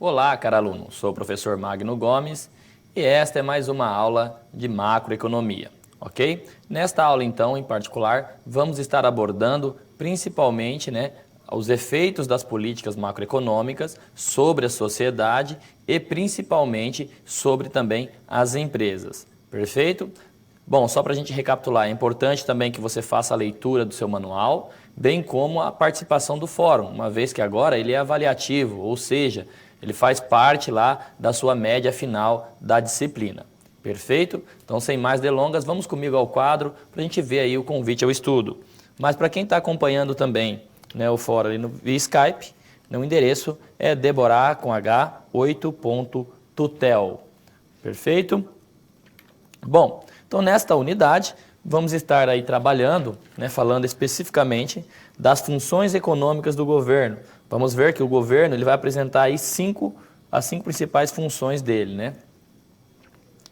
Olá, caro aluno, sou o professor Magno Gomes e esta é mais uma aula de macroeconomia, ok? Nesta aula, então, em particular, vamos estar abordando principalmente, os efeitos das políticas macroeconômicas sobre a sociedade e principalmente sobre também as empresas, perfeito? Bom, só para a gente recapitular, é importante também que você faça a leitura do seu manual, bem como a participação do fórum, uma vez que agora ele é avaliativo, ou seja, ele faz parte lá da sua média final da disciplina. Perfeito? Então, sem mais delongas, vamos comigo ao quadro para a gente ver aí o convite ao estudo. Mas para quem está acompanhando também o fórum ali no via Skype, o endereço é deborah8.tutel. Perfeito? Bom, então nesta unidade vamos estar aí trabalhando, falando especificamente das funções econômicas do governo. Vamos ver que o governo ele vai apresentar aí as cinco principais funções dele,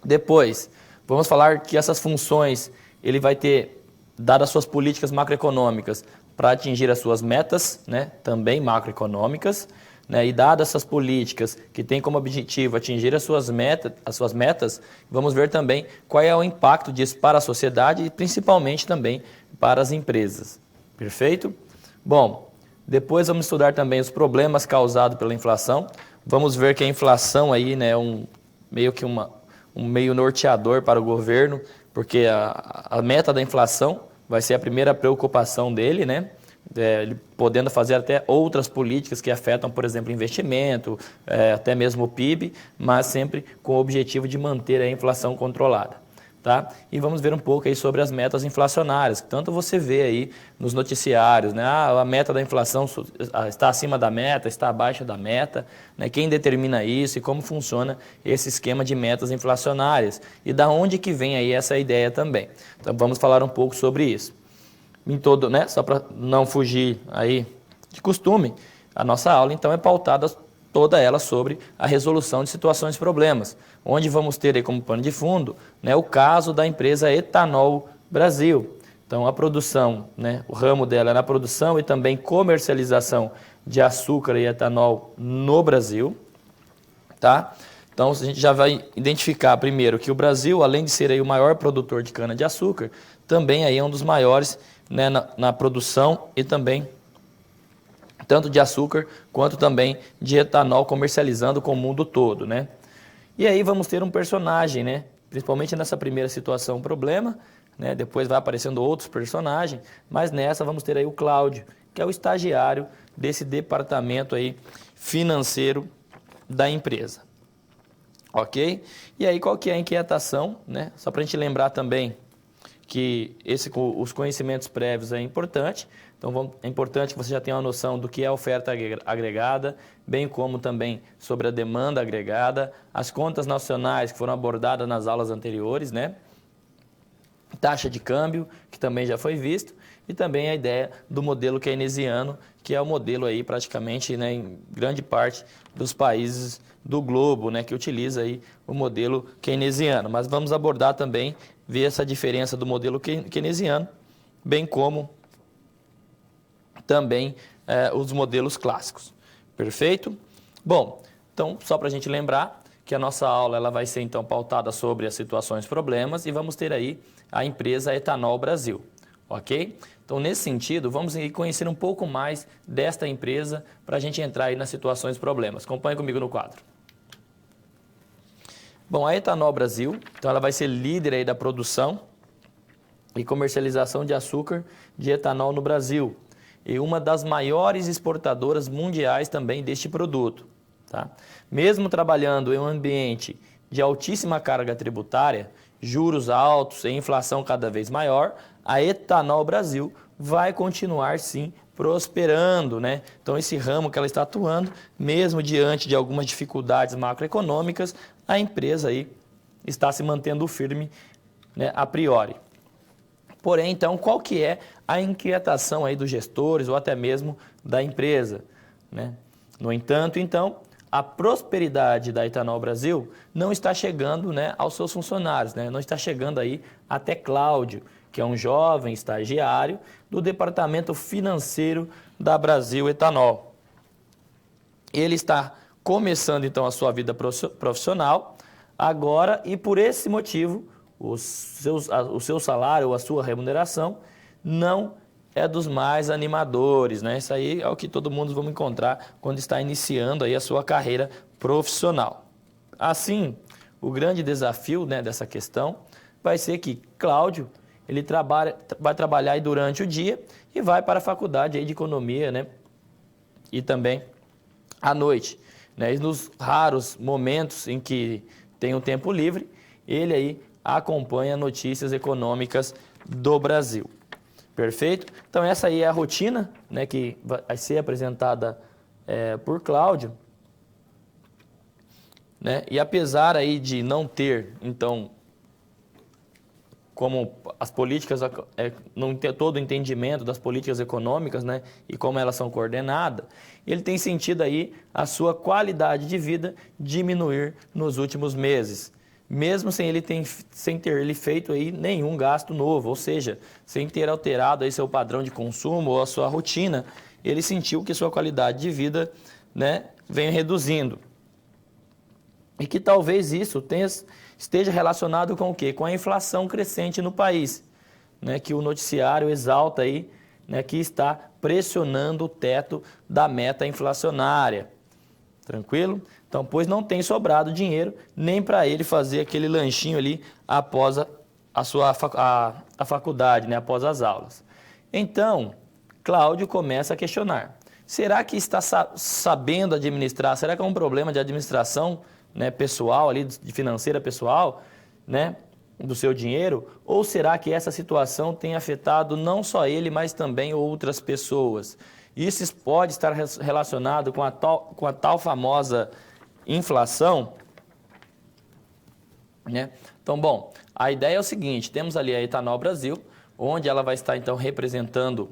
Depois, vamos falar que essas funções ele vai ter, dadas as suas políticas macroeconômicas, para atingir as suas metas, também macroeconômicas, e dadas essas políticas que têm como objetivo atingir as suas metas, vamos ver também qual é o impacto disso para a sociedade e principalmente também para as empresas. Perfeito? Bom, depois vamos estudar também os problemas causados pela inflação. Vamos ver que a inflação aí, meio que um meio norteador para o governo, porque a meta da inflação vai ser a primeira preocupação dele, ele podendo fazer até outras políticas que afetam, por exemplo, investimento, até mesmo o PIB, mas sempre com o objetivo de manter a inflação controlada. Tá? E vamos ver um pouco aí sobre as metas inflacionárias, que tanto você vê aí nos noticiários, a meta da inflação está acima da meta, está abaixo da meta, quem determina isso e como funciona esse esquema de metas inflacionárias e da onde que vem aí essa ideia também. Então vamos falar um pouco sobre isso. Em todo, só para não fugir aí de costume, a nossa aula então é pautada toda ela sobre a resolução de situações e problemas, onde vamos ter aí como pano de fundo o caso da empresa Etanol Brasil. Então a produção, o ramo dela é na produção e também comercialização de açúcar e etanol no Brasil. Tá? Então a gente já vai identificar primeiro que o Brasil, além de ser aí o maior produtor de cana-de-açúcar, também aí é um dos maiores na produção e também tanto de açúcar quanto também de etanol comercializando com o mundo todo, E aí vamos ter um personagem, principalmente nessa primeira situação, problema, depois vai aparecendo outros personagens, mas nessa vamos ter aí o Cláudio, que é o estagiário desse departamento aí financeiro da empresa. Ok? E aí qual que é a inquietação, Só para a gente lembrar também que os conhecimentos prévios é importante. Então, é importante que você já tenha uma noção do que é a oferta agregada, bem como também sobre a demanda agregada, as contas nacionais que foram abordadas nas aulas anteriores, Taxa de câmbio, que também já foi visto, e também a ideia do modelo keynesiano, que é o modelo aí praticamente, em grande parte dos países do globo, que utiliza aí o modelo keynesiano. Mas vamos abordar também, ver essa diferença do modelo keynesiano, bem como também os modelos clássicos. Perfeito? Bom, então só para a gente lembrar que a nossa aula ela vai ser então pautada sobre as situações e problemas e vamos ter aí a empresa Etanol Brasil, ok? Então nesse sentido, vamos conhecer um pouco mais desta empresa para a gente entrar aí nas situações e problemas. Acompanhe comigo no quadro. Bom, a Etanol Brasil, então ela vai ser líder aí da produção e comercialização de açúcar de etanol no Brasil e uma das maiores exportadoras mundiais também deste produto. Tá? Mesmo trabalhando em um ambiente de altíssima carga tributária, juros altos e inflação cada vez maior, a Etanol Brasil vai continuar sim prosperando, Então esse ramo que ela está atuando, mesmo diante de algumas dificuldades macroeconômicas, a empresa aí está se mantendo firme, a priori. Porém, então, qual que é a inquietação aí dos gestores ou até mesmo da empresa, No entanto, então, a prosperidade da Etanol Brasil não está chegando, aos seus funcionários, não está chegando aí até Cláudio, que é um jovem estagiário do departamento financeiro da Brasil Etanol. Ele está começando então a sua vida profissional agora, e por esse motivo o seu salário ou a sua remuneração não é dos mais animadores, né? Isso aí é o que todo mundo vai encontrar quando está iniciando aí a sua carreira profissional. Assim, o grande desafio, né, dessa questão vai ser que Cláudio ele vai trabalhar aí durante o dia e vai para a faculdade aí de economia, né? E também à noite, né? E nos raros momentos em que tem um tempo livre, ele aí acompanha notícias econômicas do Brasil. Perfeito? Então essa aí é a rotina, né, que vai ser apresentada por Cláudio, né? E apesar aí de não ter, então, como as políticas, não ter todo o entendimento das políticas econômicas, né, e como elas são coordenadas, ele tem sentido aí a sua qualidade de vida diminuir nos últimos meses, mesmo sem ter ele feito aí nenhum gasto novo, ou seja, sem ter alterado aí seu padrão de consumo ou a sua rotina, ele sentiu que sua qualidade de vida, né, vem reduzindo. E que talvez isso esteja relacionado com o quê? Com a inflação crescente no país, né, que o noticiário exalta aí, né, que está pressionando o teto da meta inflacionária. Tranquilo? Então, pois não tem sobrado dinheiro nem para ele fazer aquele lanchinho ali após a faculdade, né, após as aulas. Então, Cláudio começa a questionar. Será que está sabendo administrar? Será que é um problema de administração, né, pessoal, ali, de financeira pessoal, né, do seu dinheiro? Ou será que essa situação tem afetado não só ele, mas também outras pessoas? Isso pode estar relacionado com a tal famosa inflação, né? Então, bom, a ideia é o seguinte, temos ali a Etanol Brasil, onde ela vai estar então representando,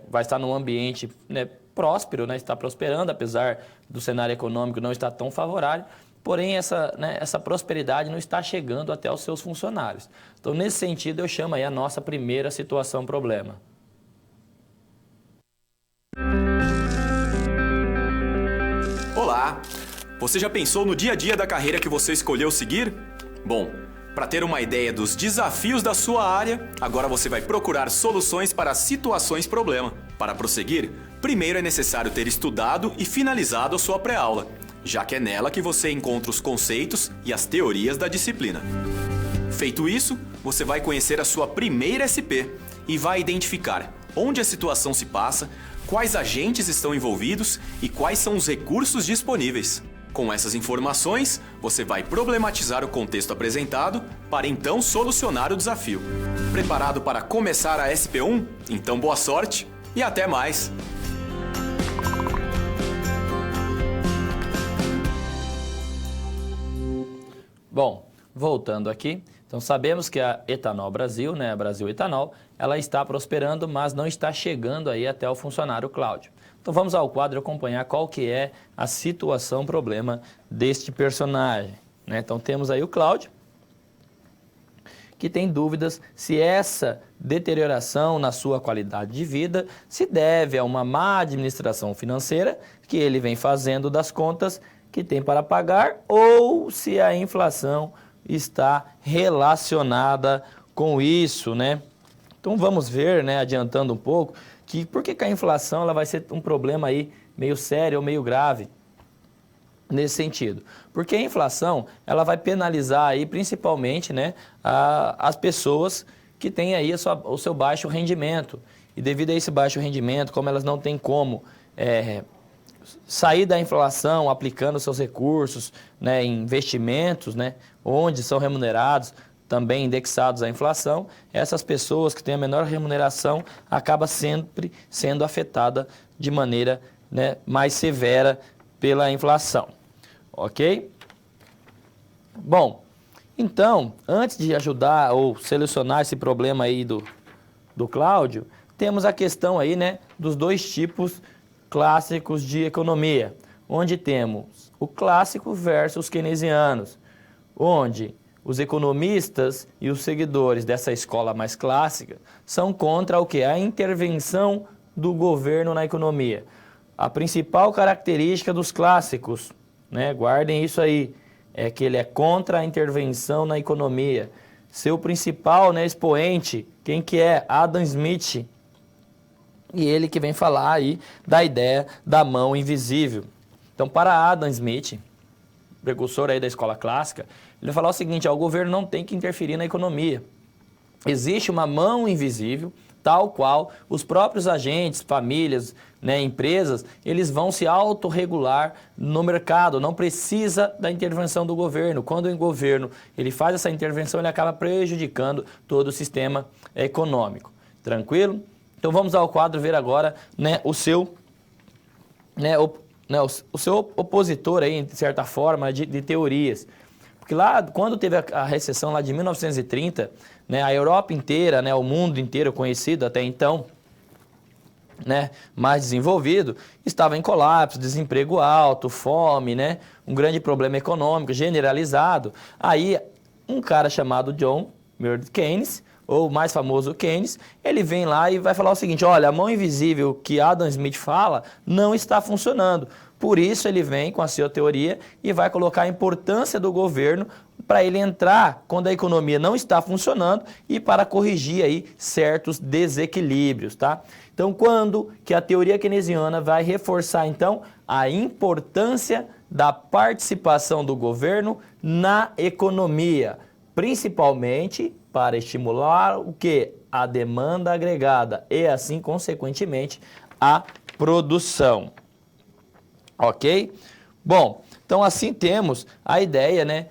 vai estar num ambiente, né, próspero, né, está prosperando, apesar do cenário econômico não estar tão favorável, porém essa prosperidade não está chegando até os seus funcionários. Então, nesse sentido, eu chamo aí a nossa primeira situação problema. Olá! Você já pensou no dia a dia da carreira que você escolheu seguir? Bom, para ter uma ideia dos desafios da sua área, agora você vai procurar soluções para situações problema. Para prosseguir, primeiro é necessário ter estudado e finalizado a sua pré-aula, já que é nela que você encontra os conceitos e as teorias da disciplina. Feito isso, você vai conhecer a sua primeira SP e vai identificar onde a situação se passa, quais agentes estão envolvidos e quais são os recursos disponíveis. Com essas informações, você vai problematizar o contexto apresentado para então solucionar o desafio. Preparado para começar a SP1? Então boa sorte e até mais! Bom, voltando aqui, então sabemos que a Etanol Brasil, né, a Brasil Etanol, ela está prosperando, mas não está chegando aí até o funcionário Cláudio. Então vamos ao quadro acompanhar qual que é a situação, problema deste personagem, né? Então temos aí o Cláudio, que tem dúvidas se essa deterioração na sua qualidade de vida se deve a uma má administração financeira que ele vem fazendo das contas que tem para pagar ou se a inflação está relacionada com isso, né? Então vamos ver, né, adiantando um pouco, que por que a inflação ela vai ser um problema aí meio sério ou meio grave nesse sentido? Porque a inflação ela vai penalizar aí principalmente, né, as pessoas que têm aí o seu baixo rendimento. E devido a esse baixo rendimento, como elas não têm como sair da inflação aplicando seus recursos, né, em investimentos, né, onde são remunerados, também indexados à inflação, essas pessoas que têm a menor remuneração acabam sempre sendo afetadas de maneira, né, mais severa pela inflação. Ok? Bom, então, antes de ajudar ou solucionar esse problema aí do Cláudio, temos a questão aí, né, dos dois tipos clássicos de economia, onde temos o clássico versus os keynesianos, onde os economistas e os seguidores dessa escola mais clássica são contra o que? A intervenção do governo na economia. A principal característica dos clássicos né? Guardem isso aí, é que ele é contra a intervenção na economia. Seu principal, né, expoente, quem que é? Adam Smith. E ele que vem falar aí da ideia da mão invisível. Então, para Adam Smith, precursor aí da escola clássica, ele vai falar o seguinte: o governo não tem que interferir na economia. Existe uma mão invisível, tal qual os próprios agentes, famílias, né, empresas, eles vão se autorregular no mercado, não precisa da intervenção do governo. Quando o governo ele faz essa intervenção, ele acaba prejudicando todo o sistema econômico. Tranquilo? Então vamos ao quadro ver agora, né, o seu opositor aí, de certa forma, de teorias. Porque lá, quando teve a recessão lá de 1930, né, a Europa inteira, né, o mundo inteiro conhecido até então, né, mais desenvolvido, estava em colapso, desemprego alto, fome, né, um grande problema econômico generalizado. Aí, um cara chamado John Maynard Keynes, ou mais famoso Keynes, ele vem lá e vai falar o seguinte: olha, a mão invisível que Adam Smith fala não está funcionando. Por isso ele vem com a sua teoria e vai colocar a importância do governo para ele entrar quando a economia não está funcionando e para corrigir aí certos desequilíbrios, tá? Então, quando que a teoria keynesiana vai reforçar então a importância da participação do governo na economia, principalmente para estimular o que? A demanda agregada e assim, consequentemente, a produção. Ok? Bom, então assim temos a ideia, né,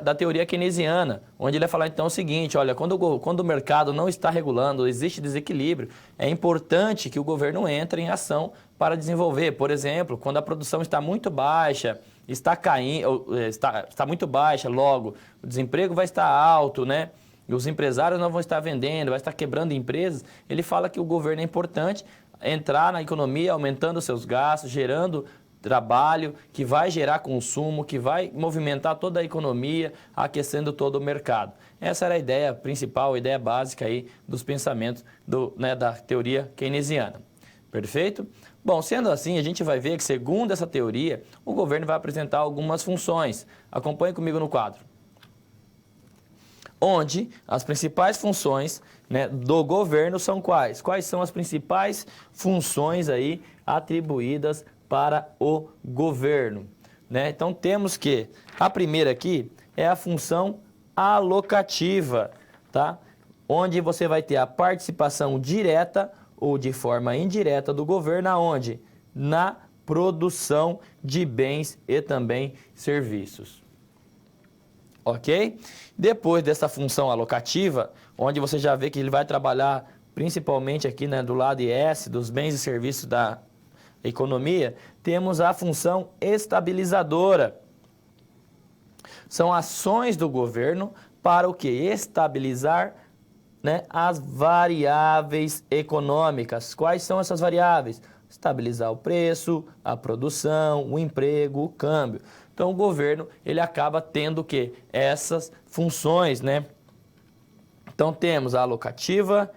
da teoria keynesiana, onde ele vai falar então o seguinte: olha, quando o mercado não está regulando, existe desequilíbrio, é importante que o governo entre em ação para desenvolver. Por exemplo, quando a produção está muito baixa, está caindo, está muito baixa, logo o desemprego vai estar alto, né? E os empresários não vão estar vendendo, vai estar quebrando empresas. Ele fala que o governo é importante entrar na economia, aumentando seus gastos, gerando trabalho, que vai gerar consumo, que vai movimentar toda a economia, aquecendo todo o mercado. Essa era a ideia principal, a ideia básica aí dos pensamentos da teoria keynesiana. Perfeito? Bom, sendo assim, a gente vai ver que, segundo essa teoria, o governo vai apresentar algumas funções. Acompanhe comigo no quadro. Onde as principais funções, né, do governo são quais? Quais são as principais funções aí atribuídas para o governo, né? Então temos que a primeira aqui é a função alocativa, tá? Onde você vai ter a participação direta ou de forma indireta do governo, aonde? Na produção de bens e também serviços. Ok? Depois dessa função alocativa, onde você já vê que ele vai trabalhar principalmente aqui, né, do lado IS, dos bens e serviços da economia, temos a função estabilizadora. São ações do governo para o quê? Estabilizar, né, as variáveis econômicas. Quais são essas variáveis? Estabilizar o preço, a produção, o emprego, o câmbio. Então o governo ele acaba tendo o quê? Essas funções, né? Então temos a alocativa,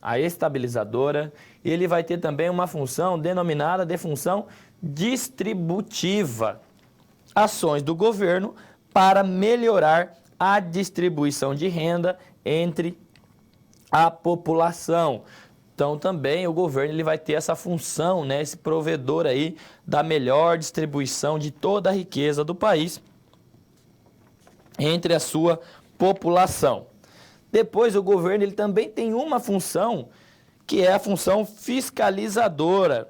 a estabilizadora, e ele vai ter também uma função denominada de função distributiva. Ações do governo para melhorar a distribuição de renda entre a população. Então também o governo ele vai ter essa função, né, esse provedor aí da melhor distribuição de toda a riqueza do país entre a sua população. Depois o governo ele também tem uma função que é a função fiscalizadora.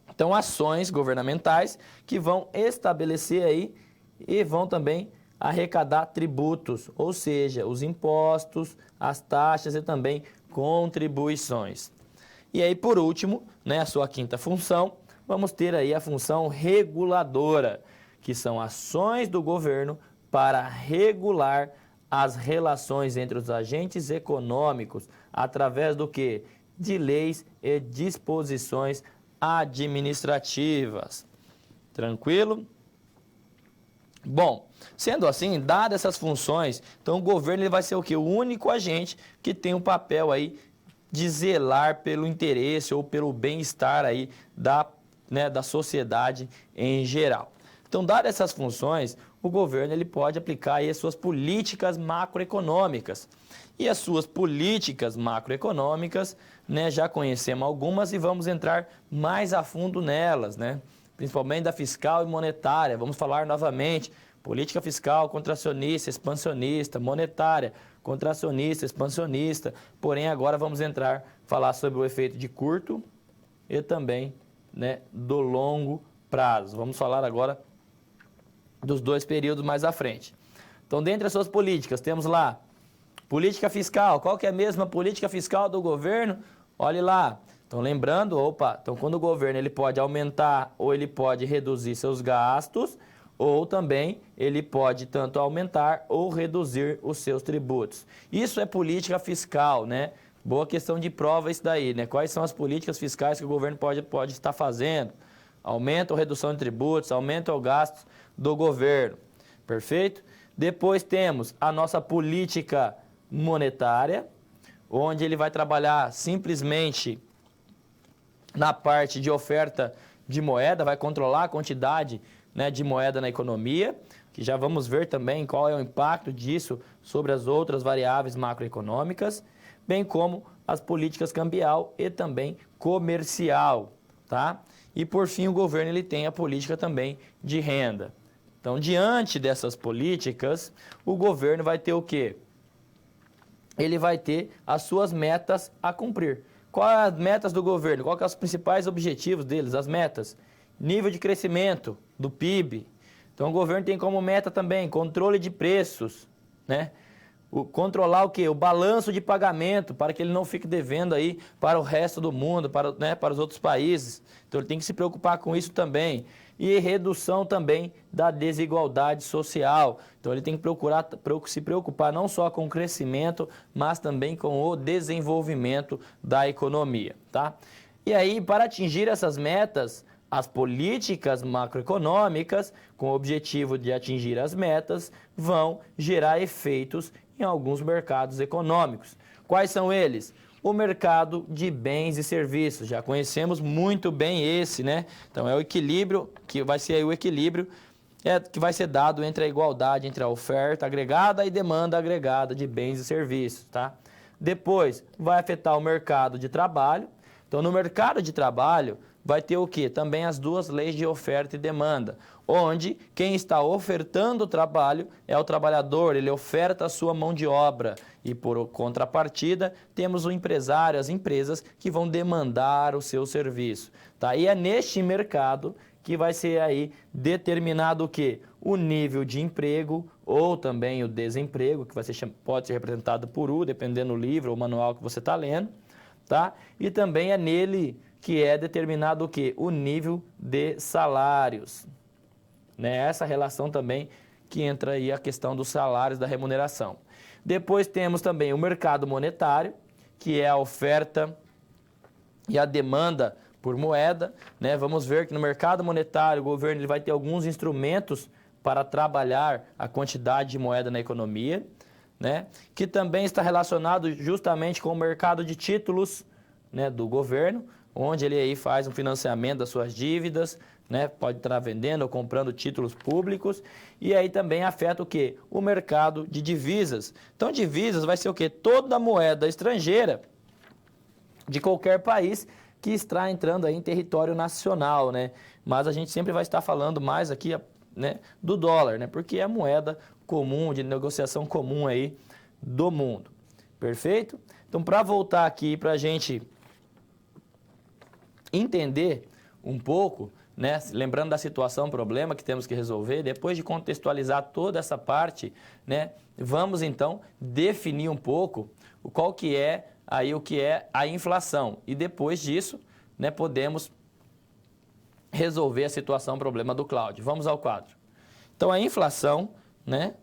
Então ações governamentais que vão estabelecer aí e vão também arrecadar tributos, ou seja, os impostos, as taxas e também contribuições. E aí, por último, né, a sua quinta função, vamos ter aí a função reguladora, que são ações do governo para regular as relações entre os agentes econômicos através do quê? De leis e disposições administrativas. Tranquilo? Bom, sendo assim, dadas essas funções, então o governo ele vai ser o quê? O único agente que tem um papel aí de zelar pelo interesse ou pelo bem-estar aí da né, da sociedade em geral. Então, dadas essas funções, o governo ele pode aplicar aí as suas políticas macroeconômicas. E as suas políticas macroeconômicas, né, já conhecemos algumas e vamos entrar mais a fundo nelas, né? Principalmente da fiscal e monetária. Vamos falar novamente, política fiscal, contracionista, expansionista, monetária, contracionista, expansionista. Porém, agora vamos falar sobre o efeito de curto e também, né, do longo prazo. Vamos falar agora dos dois períodos mais à frente. Então, dentre as suas políticas, temos lá política fiscal. Qual que é a mesma política fiscal do governo? Olhe lá. Então, lembrando, então quando o governo ele pode aumentar ou ele pode reduzir seus gastos, ou também ele pode tanto aumentar ou reduzir os seus tributos. Isso é política fiscal, né? Boa questão de prova isso daí, né? Quais são as políticas fiscais que o governo pode estar fazendo? Aumento ou redução de tributos, aumento ou gastos do governo. Perfeito? Depois temos a nossa política monetária, onde ele vai trabalhar simplesmente na parte de oferta de moeda, vai controlar a quantidade, né, de moeda na economia, que já vamos ver também qual é o impacto disso sobre as outras variáveis macroeconômicas, bem como as políticas cambial e também comercial, tá? E por fim o governo ele tem a política também de renda. Então, diante dessas políticas, o governo vai ter o quê? Ele vai ter as suas metas a cumprir. Quais as metas do governo? Quais são os principais objetivos deles? As metas. Nível de crescimento do PIB. Então o governo tem como meta também controle de preços, né? Controlar o quê? O balanço de pagamento, para que ele não fique devendo aí para o resto do mundo, para os outros países. Então ele tem que se preocupar com isso também. E redução também da desigualdade social. Então ele tem que se preocupar não só com o crescimento, mas também com o desenvolvimento da economia, tá? E aí, para atingir essas metas, as políticas macroeconômicas, com o objetivo de atingir as metas, vão gerar efeitos em alguns mercados econômicos. Quais são eles? O mercado de bens e serviços. Já conhecemos muito bem esse, né? Então é o equilíbrio, que vai ser aí o equilíbrio que vai ser dado entre a igualdade entre a oferta agregada e demanda agregada de bens e serviços, tá? Depois vai afetar o mercado de trabalho. Então no mercado de trabalho vai ter o quê? Também as duas leis de oferta e demanda, onde quem está ofertando o trabalho é o trabalhador, ele oferta a sua mão de obra e por contrapartida temos o empresário, as empresas que vão demandar o seu serviço, tá? E é neste mercado que vai ser aí determinado o quê? O nível de emprego ou também o desemprego, que pode ser representado por U, dependendo do livro ou manual que você está lendo, tá? E também é nele que é determinado o quê? O nível de salários. Né? Essa relação também que entra aí a questão dos salários da remuneração. Depois temos também o mercado monetário, que é a oferta e a demanda por moeda. Né? Vamos ver que no mercado monetário o governo ele vai ter alguns instrumentos para trabalhar a quantidade de moeda na economia, né? Que também está relacionado justamente com o mercado de títulos, né, do governo, onde ele aí faz um financiamento das suas dívidas, né? Pode estar vendendo ou comprando títulos públicos, e aí também afeta o quê? O mercado de divisas. Então divisas vai ser o quê? Toda moeda estrangeira de qualquer país que está entrando aí em território nacional, né? Mas a gente sempre vai estar falando mais aqui, né, do dólar, né? Porque é a moeda comum, de negociação comum aí do mundo. Perfeito? Então, para voltar aqui para a gente entender um pouco, né, lembrando da situação, problema que temos que resolver, depois de contextualizar toda essa parte, né, vamos então definir um pouco qual que é aí o que é a inflação e depois disso, né, podemos resolver a situação, problema do Cláudio. Vamos ao quadro. Então a inflação, né,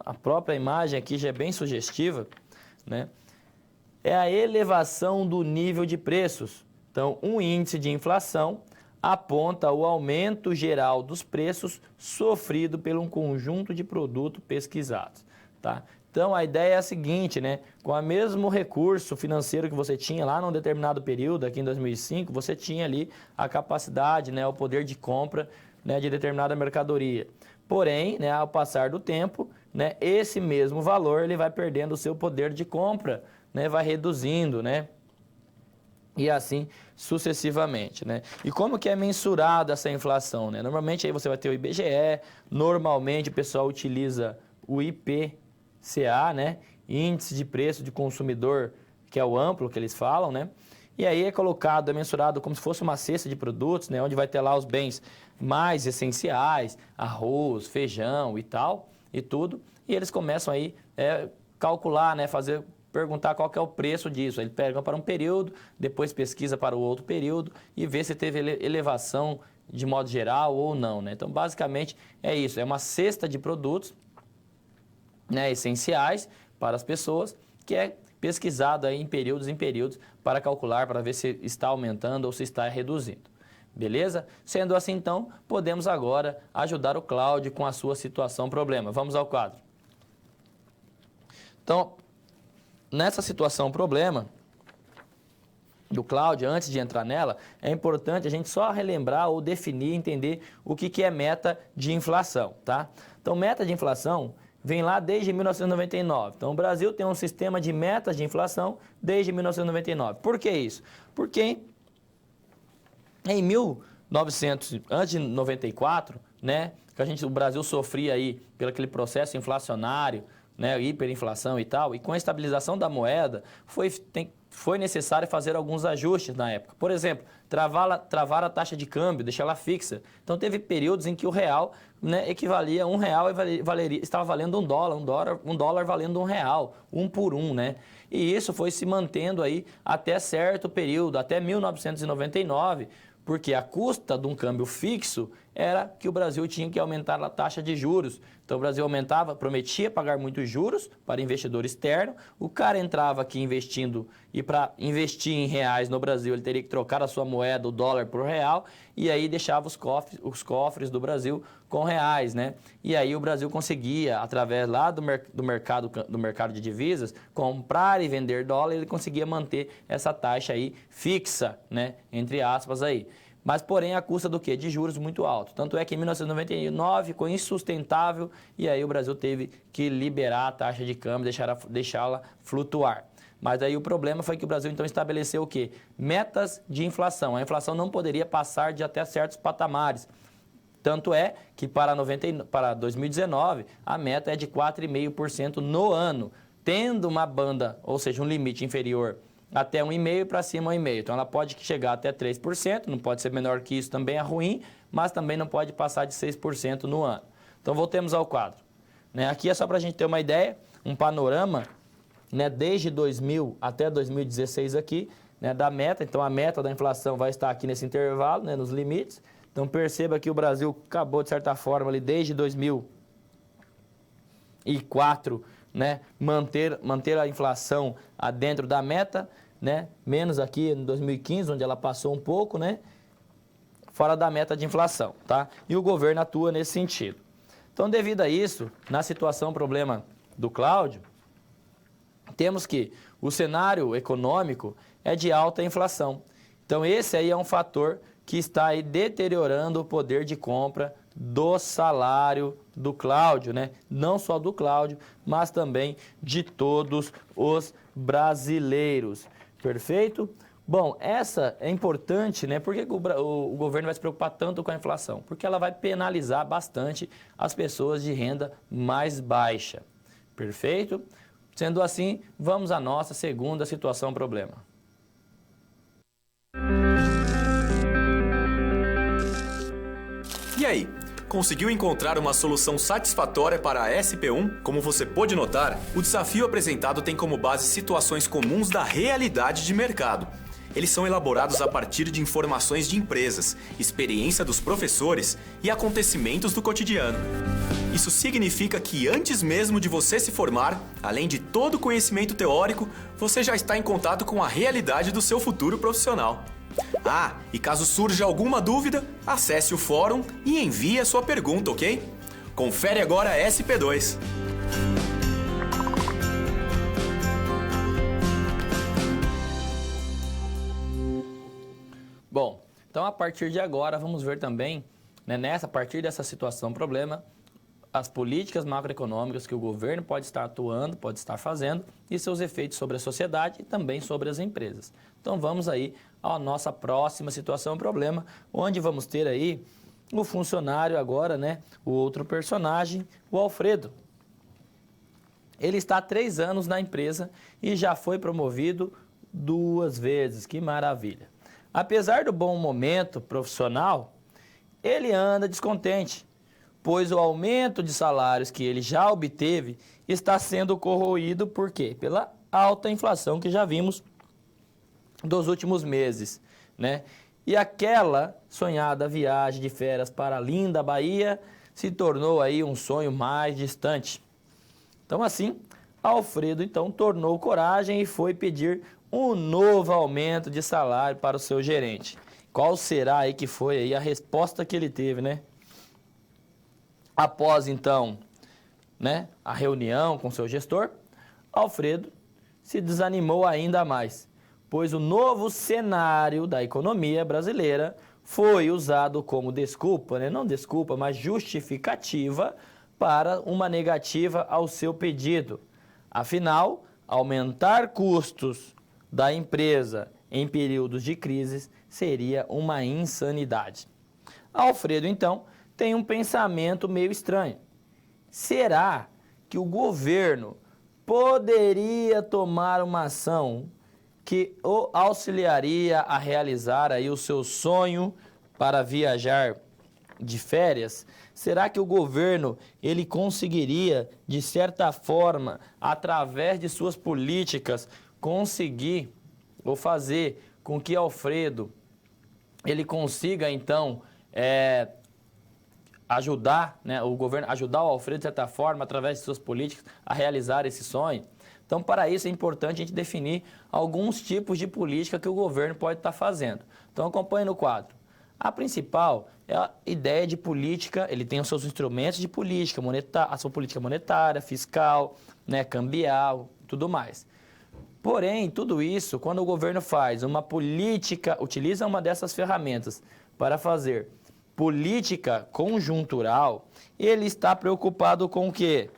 a própria imagem aqui já é bem sugestiva, né, é a elevação do nível de preços. Então, um índice de inflação aponta o aumento geral dos preços sofrido pelo um conjunto de produtos pesquisados, tá? Então a ideia é a seguinte, né? Com o mesmo recurso financeiro que você tinha lá num determinado período, aqui em 2005, você tinha ali a capacidade, né, o poder de compra, né, de determinada mercadoria. Porém, né, ao passar do tempo, né, esse mesmo valor ele vai perdendo o seu poder de compra, né, vai reduzindo, né? E assim sucessivamente, né? E como que é mensurada essa inflação, né? Normalmente aí você vai ter o IBGE, normalmente o pessoal utiliza o IPCA, né? Índice de Preço de Consumidor, que é o amplo que eles falam, né? E aí é colocado, é mensurado como se fosse uma cesta de produtos, né? Onde vai ter lá os bens mais essenciais, arroz, feijão e tal, e tudo. E eles começam aí calcular, né? Perguntar qual que é o preço disso. Ele pega para um período, depois pesquisa para o outro período e vê se teve elevação de modo geral ou não, né? Então, basicamente, é isso. É uma cesta de produtos, né, essenciais para as pessoas, que é pesquisado aí em períodos, para calcular, para ver se está aumentando ou se está reduzindo. Beleza? Sendo assim, então, podemos agora ajudar o Cláudio com a sua situação problema. Vamos ao quadro. Então, nessa situação problema do Cláudio, antes de entrar nela, é importante a gente só relembrar ou definir, entender o que é meta de inflação, tá? Então, meta de inflação vem lá desde 1999. Então, o Brasil tem um sistema de metas de inflação desde 1999. Por que isso? Porque em 1900, antes de 94, né, que o Brasil sofria aí pelo aquele processo inflacionário, né, hiperinflação e tal, e com a estabilização da moeda, foi necessário fazer alguns ajustes na época. Por exemplo, travar a taxa de câmbio, deixar ela fixa. Então, teve períodos em que o real, né, equivalia a R$1 e estava valendo um dólar valendo R$1, 1 por 1, né? E isso foi se mantendo aí até certo período, até 1999, porque a custa de um câmbio fixo era que o Brasil tinha que aumentar a taxa de juros. Então o Brasil aumentava, prometia pagar muitos juros para investidor externo, o cara entrava aqui investindo, e para investir em reais no Brasil ele teria que trocar a sua moeda, o dólar, por real, e aí deixava os cofres do Brasil com reais, né? E aí o Brasil conseguia, através lá do mercado de divisas, comprar e vender dólar, ele conseguia manter essa taxa aí fixa, né? Entre aspas aí. Mas, porém, a custa do quê? De juros muito alto. Tanto é que em 1999 ficou insustentável e aí o Brasil teve que liberar a taxa de câmbio, deixá-la flutuar. Mas aí o problema foi que o Brasil então estabeleceu o quê? Metas de inflação. A inflação não poderia passar de até certos patamares. Tanto é que para 2019 a meta é de 4,5% no ano, tendo uma banda, ou seja, um limite inferior até 1,5% para cima 1,5%. Então ela pode chegar até 3%, não pode ser menor que isso, também é ruim, mas também não pode passar de 6% no ano. Então voltemos ao quadro. Né? Aqui é só para a gente ter uma ideia, um panorama, né, desde 2000 até 2016 aqui, né, da meta. Então a meta da inflação vai estar aqui nesse intervalo, né, nos limites. Então perceba que o Brasil acabou, de certa forma, ali desde 2004, né, manter a inflação dentro da meta, né, menos aqui em 2015, onde ela passou um pouco, né, fora da meta de inflação, tá? E o governo atua nesse sentido. Então, devido a isso, na situação problema do Cláudio, temos que o cenário econômico é de alta inflação. Então, esse aí é um fator que está aí deteriorando o poder de compra do salário do Cláudio, né? Não só do Cláudio, mas também de todos os brasileiros. Perfeito? Bom, essa é importante, né? Por que o governo vai se preocupar tanto com a inflação? Porque ela vai penalizar bastante as pessoas de renda mais baixa. Perfeito? Sendo assim, vamos à nossa segunda situação problema. E aí, conseguiu encontrar uma solução satisfatória para a SP1? Como você pôde notar, o desafio apresentado tem como base situações comuns da realidade de mercado. Eles são elaborados a partir de informações de empresas, experiência dos professores e acontecimentos do cotidiano. Isso significa que antes mesmo de você se formar, além de todo o conhecimento teórico, você já está em contato com a realidade do seu futuro profissional. Ah, e caso surja alguma dúvida, acesse o fórum e envie a sua pergunta, ok? Confere agora a SP2. Então, a partir de agora, vamos ver também, né, a partir dessa situação problema, as políticas macroeconômicas que o governo pode estar atuando, pode estar fazendo e seus efeitos sobre a sociedade e também sobre as empresas. Então, vamos aí à nossa próxima situação problema, onde vamos ter aí o funcionário agora, né, o outro personagem, o Alfredo. Ele está há 3 anos na empresa e já foi promovido 2 vezes. Que maravilha! Apesar do bom momento profissional, ele anda descontente, pois o aumento de salários que ele já obteve está sendo corroído por quê? Pela alta inflação que já vimos dos últimos meses, né? E aquela sonhada viagem de férias para a linda Bahia se tornou aí um sonho mais distante. Então assim, Alfredo então tornou coragem e foi pedir um novo aumento de salário para o seu gerente. Qual será aí que foi aí a resposta que ele teve, né? Após então, né, a reunião com seu gestor, Alfredo se desanimou ainda mais, pois o novo cenário da economia brasileira foi usado como desculpa, né? Não desculpa, mas justificativa para uma negativa ao seu pedido. Afinal, aumentar custos da empresa em períodos de crise seria uma insanidade. Alfredo, então, tem um pensamento meio estranho. Será que o governo poderia tomar uma ação que o auxiliaria a realizar aí o seu sonho para viajar de férias? Será que o governo ele conseguiria, de certa forma, através de suas políticas, conseguir ou fazer com que Alfredo ele consiga então ajudar, né, o governo ajudar o Alfredo de certa forma através de suas políticas a realizar esse sonho? Então, para isso é importante a gente definir alguns tipos de política que o governo pode estar fazendo. Então, acompanhe no quadro. A principal é a ideia de política, ele tem os seus instrumentos de política monetária, a sua política monetária, fiscal, né, cambial, tudo mais. Porém, tudo isso, quando o governo faz uma política, utiliza uma dessas ferramentas para fazer política conjuntural, ele está preocupado com o quê?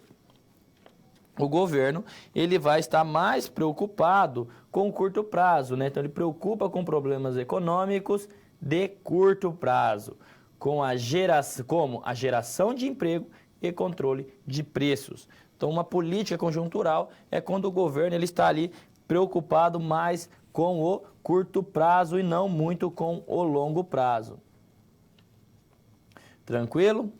O governo ele vai estar mais preocupado com o curto prazo, né? Então ele preocupa com problemas econômicos de curto prazo, como a geração de emprego e controle de preços. Então uma política conjuntural é quando o governo ele está ali preocupado mais com o curto prazo e não muito com o longo prazo. Tranquilo?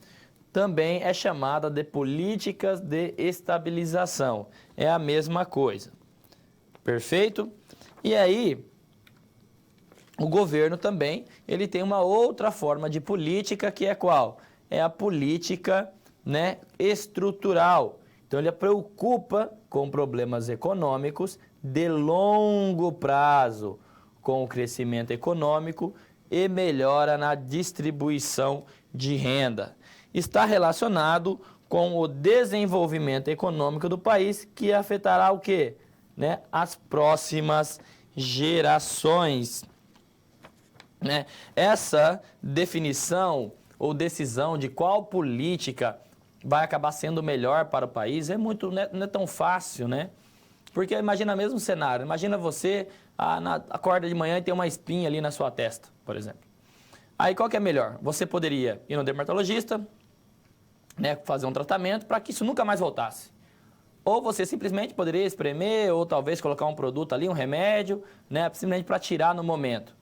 Também é chamada de políticas de estabilização. É a mesma coisa. Perfeito? E aí, o governo também, ele tem uma outra forma de política que é qual? É a política, né, estrutural. Então ele preocupa com problemas econômicos de longo prazo, com o crescimento econômico e melhora na distribuição de renda. Está relacionado com o desenvolvimento econômico do país, que afetará o quê? Né? As próximas gerações. Né? Essa definição ou decisão de qual política vai acabar sendo melhor para o país não é tão fácil, né? Porque imagina mesmo o cenário, imagina você acorda de manhã e tem uma espinha ali na sua testa, por exemplo. Aí qual que é melhor? Você poderia ir no dermatologista, né, fazer um tratamento para que isso nunca mais voltasse. Ou você simplesmente poderia espremer ou talvez colocar um produto ali, um remédio, né, simplesmente para tirar no momento.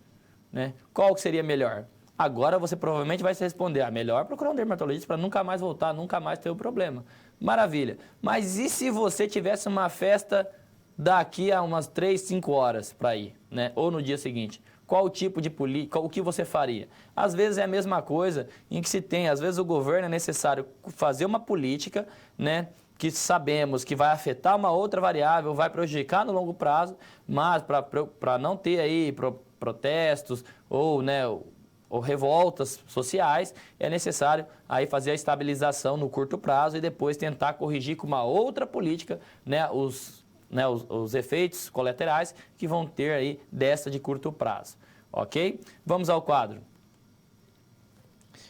Né? Qual que seria melhor? Agora você provavelmente vai se responder, melhor procurar um dermatologista para nunca mais voltar, nunca mais ter o problema. Maravilha. Mas e se você tivesse uma festa daqui a umas 3, 5 horas para ir, né? Ou no dia seguinte? Qual tipo de política, o que você faria? Às vezes é a mesma coisa em que se tem, às vezes o governo é necessário fazer uma política, né, que sabemos que vai afetar uma outra variável, vai prejudicar no longo prazo, mas para não ter aí protestos ou, né, ou revoltas sociais, é necessário aí fazer a estabilização no curto prazo e depois tentar corrigir com uma outra política, né, os efeitos colaterais que vão ter aí dessa de curto prazo. ok? Vamos ao quadro.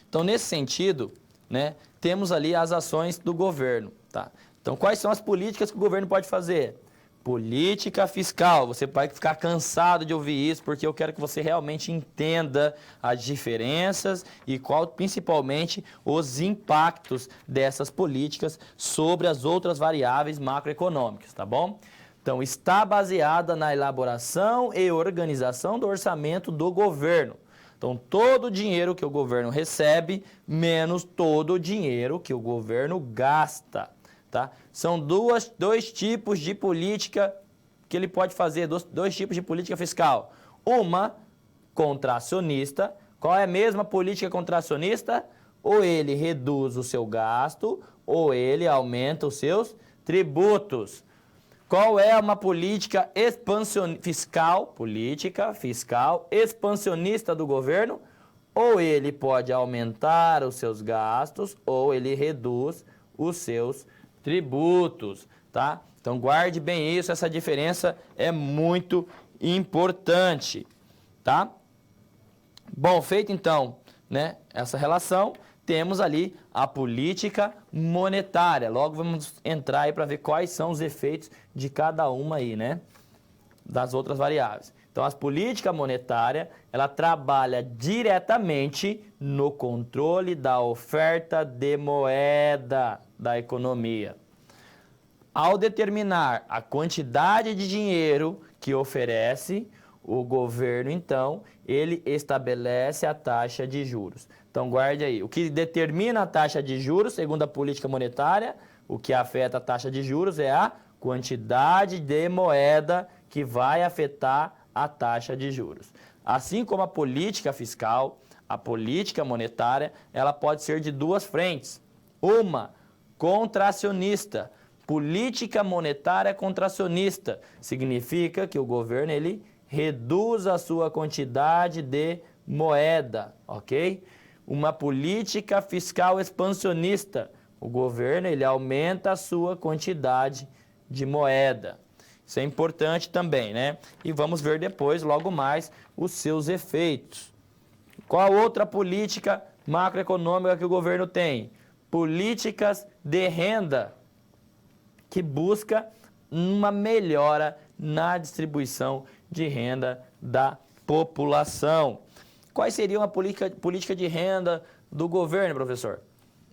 Então, nesse sentido, né, temos ali as ações do governo, tá? Então, quais são as políticas que o governo pode fazer? Política fiscal. Você vai ficar cansado de ouvir isso, porque eu quero que você realmente entenda as diferenças e qual, principalmente, os impactos dessas políticas sobre as outras variáveis macroeconômicas, tá bom? Então, está baseada na elaboração e organização do orçamento do governo. Então, todo o dinheiro que o governo recebe, menos todo o dinheiro que o governo gasta. Tá? São dois tipos de política que ele pode fazer, dois tipos de política fiscal. Uma contracionista. Qual é a mesma política contracionista? Ou ele reduz o seu gasto, ou ele aumenta os seus tributos. Qual é uma política política fiscal expansionista do governo? Ou ele pode aumentar os seus gastos, ou ele reduz os seus tributos, tá? Então guarde bem isso, essa diferença é muito importante, tá? Bom, feito então, né, essa relação, temos ali a política monetária. Logo vamos entrar aí para ver quais são os efeitos de cada uma aí, né, das outras variáveis. Então, a política monetária, ela trabalha diretamente no controle da oferta de moeda da economia. Ao determinar a quantidade de dinheiro que oferece, o governo, então, ele estabelece a taxa de juros. Então, guarde aí. O que determina a taxa de juros, segundo a política monetária, o que afeta a taxa de juros é a quantidade de moeda que vai afetar a taxa de juros. Assim como a política fiscal, a política monetária, ela pode ser de duas frentes. Uma, contracionista. Política monetária contracionista significa que o governo ele reduz a sua quantidade de moeda, ok? Uma política fiscal expansionista. O governo ele aumenta a sua quantidade de moeda. Isso é importante também, né? E vamos ver depois, logo mais, os seus efeitos. Qual outra política macroeconômica que o governo tem? Políticas de renda, que busca uma melhora na distribuição de renda da população. Quais seriam a política de renda do governo, professor?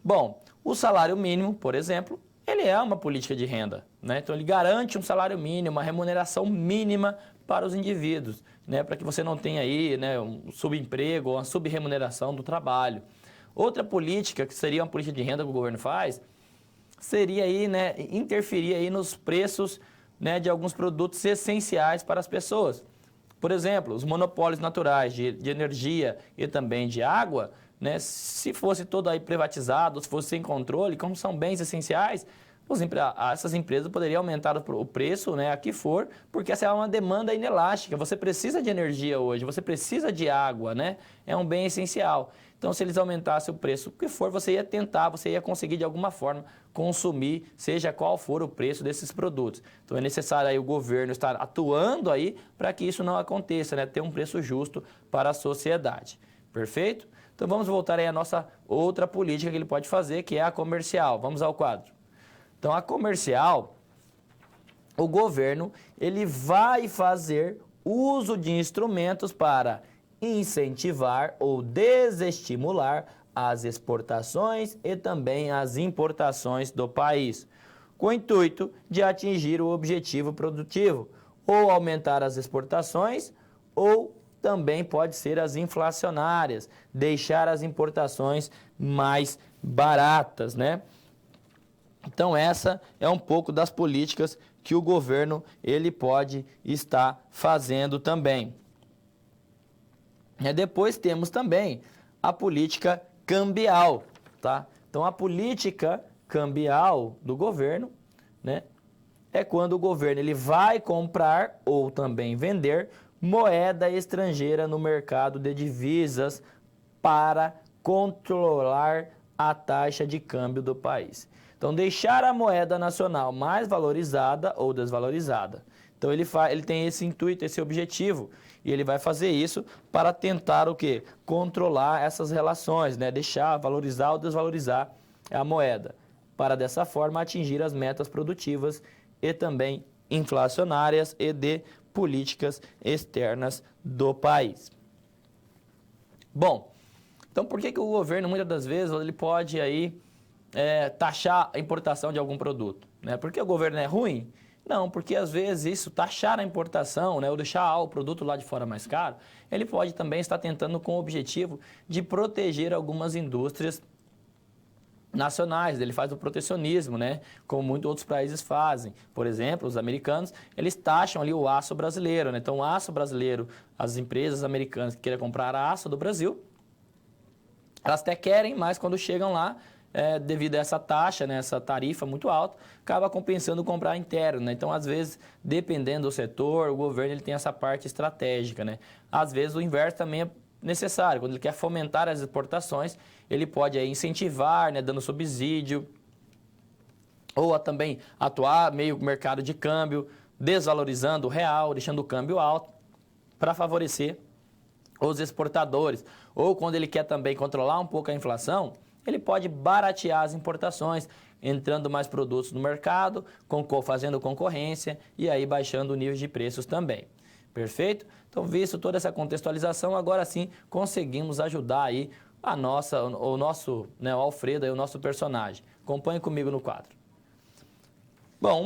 Bom, o salário mínimo, por exemplo, ele é uma política de renda, né? Então ele garante um salário mínimo, uma remuneração mínima para os indivíduos, né? Para que você não tenha aí, né, um subemprego ou uma subremuneração do trabalho. Outra política, que seria uma política de renda que o governo faz, seria aí, né, interferir aí nos preços, né, de alguns produtos essenciais para as pessoas. Por exemplo, os monopólios naturais de energia e também de água, né, se fosse todo aí privatizado, se fosse sem controle, como são bens essenciais, essas empresas poderiam aumentar o preço, né, a que for, porque essa é uma demanda inelástica. Você precisa de energia hoje, você precisa de água, né? É um bem essencial. Então, se eles aumentassem o preço, o que for, você ia conseguir de alguma forma consumir, seja qual for o preço desses produtos. Então, é necessário aí o governo estar atuando aí para que isso não aconteça, né? Ter um preço justo para a sociedade. Perfeito? Então, vamos voltar aí à nossa outra política que ele pode fazer, que é a comercial. Vamos ao quadro. Então, a comercial, o governo, ele vai fazer uso de instrumentos para incentivar ou desestimular as exportações e também as importações do país, com o intuito de atingir o objetivo produtivo, ou aumentar as exportações, ou também pode ser as inflacionárias, deixar as importações mais baratas, né? Então essa é um pouco das políticas que o governo ele pode estar fazendo também. Depois temos também a política cambial, tá? Então a política cambial do governo, né, é quando o governo ele vai comprar ou também vender moeda estrangeira no mercado de divisas para controlar a taxa de câmbio do país. Então, deixar a moeda nacional mais valorizada ou desvalorizada. Então ele tem esse intuito, esse objetivo, e ele vai fazer isso para tentar o quê? Controlar essas relações, né? Deixar, valorizar ou desvalorizar a moeda, para dessa forma atingir as metas produtivas e também inflacionárias e de políticas externas do país. Bom, então por que o governo muitas das vezes ele pode aí taxar a importação de algum produto, né? Porque o governo é ruim? Não, porque às vezes isso, taxar a importação, né, ou deixar o produto lá de fora mais caro, ele pode também estar tentando com o objetivo de proteger algumas indústrias nacionais. Ele faz o protecionismo, né, como muitos outros países fazem. Por exemplo, os americanos, eles taxam ali o aço brasileiro, né? Então o aço brasileiro, as empresas americanas que querem comprar aço do Brasil, elas até querem, mas quando chegam lá, devido a essa taxa, né, essa tarifa muito alta, acaba compensando comprar interno, né? Então, às vezes, dependendo do setor, o governo ele tem essa parte estratégica, né? Às vezes, o inverso também é necessário. Quando ele quer fomentar as exportações, ele pode aí incentivar, né, dando subsídio, ou também atuar meio mercado de câmbio, desvalorizando o real, deixando o câmbio alto, para favorecer os exportadores. Ou quando ele quer também controlar um pouco a inflação, ele pode baratear as importações, entrando mais produtos no mercado, fazendo concorrência e aí baixando o nível de preços também. Perfeito? Então, visto toda essa contextualização, agora sim conseguimos ajudar aí o nosso, né, o Alfredo, aí, o nosso personagem. Acompanhe comigo no quadro. Bom,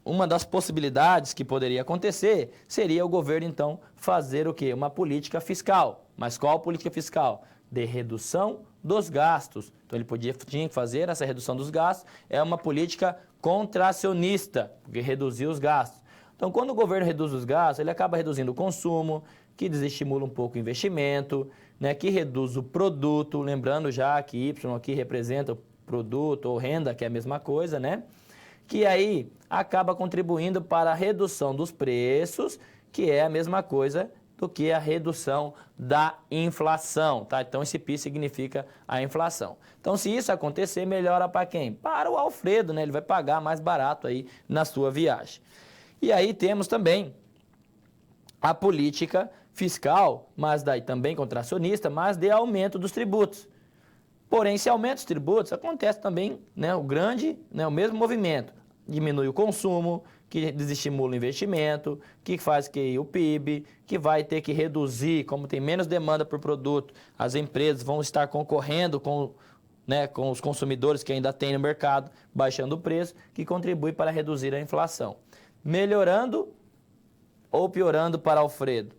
uma das possibilidades que poderia acontecer seria o governo, então, fazer o quê? Uma política fiscal. Mas qual política fiscal? De redução dos gastos. Então, ele tinha que fazer essa redução dos gastos. É uma política contracionista, porque reduzir os gastos. Então, quando o governo reduz os gastos, ele acaba reduzindo o consumo, que desestimula um pouco o investimento, né, que reduz o produto, lembrando já que Y aqui representa o produto ou renda, que é a mesma coisa, né? Que aí acaba contribuindo para a redução dos preços, que é a mesma coisa do que a redução da inflação, tá? Então, esse PI significa a inflação. Então, se isso acontecer, melhora para quem? Para o Alfredo, né? Ele vai pagar mais barato aí na sua viagem. E aí temos também a política fiscal, mas daí também contracionista, mas de aumento dos tributos. Porém, se aumenta os tributos, acontece também, né, o mesmo movimento. Diminui o consumo, que desestimula o investimento, que faz que o PIB, que vai ter que reduzir, como tem menos demanda por produto, as empresas vão estar concorrendo com os consumidores que ainda tem no mercado, baixando o preço, que contribui para reduzir a inflação. Melhorando ou piorando para Alfredo?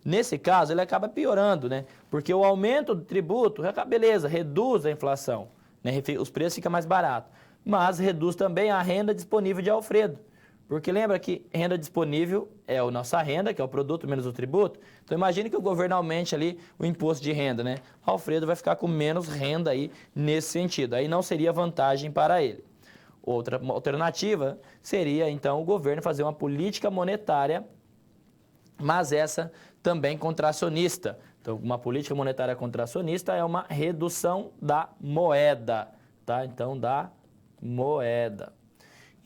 Nesse caso, ele acaba piorando, né? Porque o aumento do tributo, beleza, reduz a inflação, né? Os preços ficam mais baratos, mas reduz também a renda disponível de Alfredo. Porque lembra que renda disponível é a nossa renda, que é o produto menos o tributo. Então imagine que o governo aumente ali o imposto de renda, né? Alfredo vai ficar com menos renda aí nesse sentido. Aí não seria vantagem para ele. Outra alternativa seria, então, o governo fazer uma política monetária, mas essa também contracionista. Então, uma política monetária contracionista é uma redução da moeda, tá? Então, da moeda.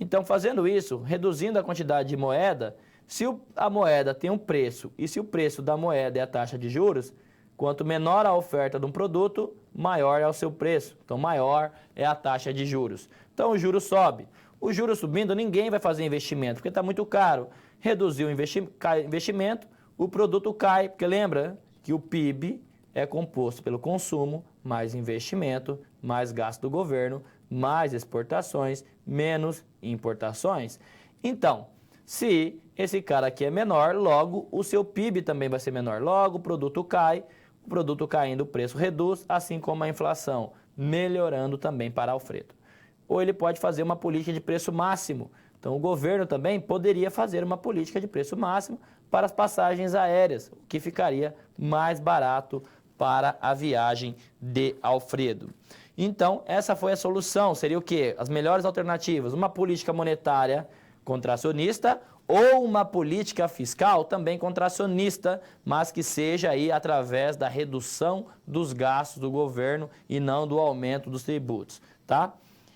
Então, fazendo isso, reduzindo a quantidade de moeda, se a moeda tem um preço e se o preço da moeda é a taxa de juros, quanto menor a oferta de um produto, maior é o seu preço. Então, maior é a taxa de juros. Então, o juro sobe. O juro subindo, ninguém vai fazer investimento, porque está muito caro. Reduziu o investimento, o produto cai, porque lembra que o PIB é composto pelo consumo, mais investimento, mais gasto do governo, mais exportações, menos importações. Então, se esse cara aqui é menor, logo o seu PIB também vai ser menor. Logo o produto caindo, o preço reduz, assim como a inflação, melhorando também para Alfredo. Ou ele pode fazer uma política de preço máximo. Então, o governo também poderia fazer uma política de preço máximo para as passagens aéreas, o que ficaria mais barato para a viagem de Alfredo. Então, essa foi a solução. Seria o quê? As melhores alternativas. Uma política monetária contracionista ou uma política fiscal também contracionista, mas que seja aí através da redução dos gastos do governo e não do aumento dos tributos, tá?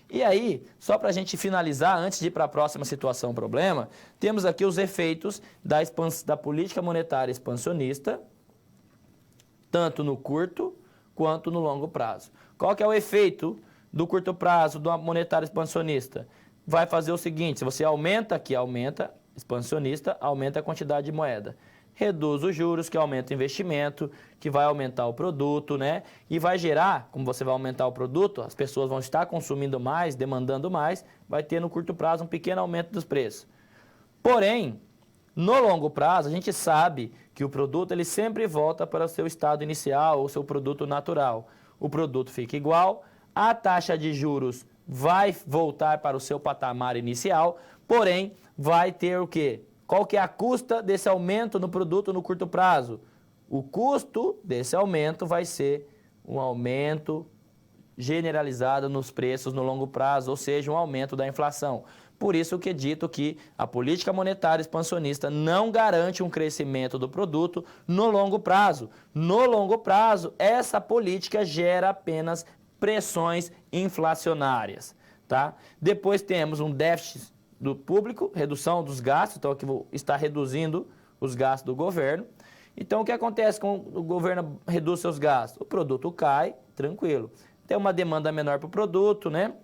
E aí, só para a gente finalizar, antes de ir para a próxima situação, problema, temos aqui os efeitos da política monetária expansionista, tanto no curto quanto no longo prazo. Qual que é o efeito do curto prazo do monetário expansionista? Vai fazer o seguinte, se você aumenta aqui, aumenta, expansionista, aumenta a quantidade de moeda. Reduz os juros, que aumenta o investimento, que vai aumentar o produto, né? E vai gerar, como você vai aumentar o produto, as pessoas vão estar consumindo mais, demandando mais, vai ter no curto prazo um pequeno aumento dos preços. Porém, no longo prazo, a gente sabe que o produto ele sempre volta para o seu estado inicial ou seu produto natural. O produto fica igual, a taxa de juros vai voltar para o seu patamar inicial, porém, vai ter o quê? Qual que é a custa desse aumento no produto no curto prazo? O custo desse aumento vai ser um aumento generalizado nos preços no longo prazo, ou seja, um aumento da inflação. Por isso que é dito que a política monetária expansionista não garante um crescimento do produto no longo prazo. No longo prazo, essa política gera apenas pressões inflacionárias, tá? Depois temos um déficit do público, redução dos gastos, então aqui vou estar reduzindo os gastos do governo. Então o que acontece quando o governo reduz seus gastos? O produto cai, tranquilo. Tem uma demanda menor para o produto, né?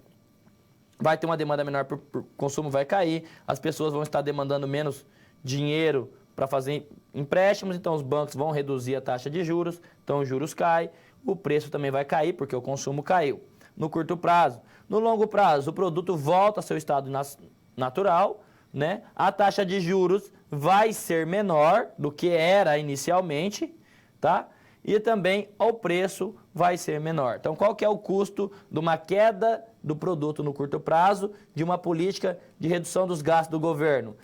Vai ter uma demanda menor para o consumo, vai cair, as pessoas vão estar demandando menos dinheiro para fazer empréstimos, então os bancos vão reduzir a taxa de juros, então os juros caem, o preço também vai cair porque o consumo caiu. No curto prazo. No longo prazo, o produto volta ao seu estado natural, né? A taxa de juros vai ser menor do que era inicialmente, tá? E também o preço vai ser menor. Então, qual que é o custo de uma queda do produto no curto prazo, de uma política de redução dos gastos do governo?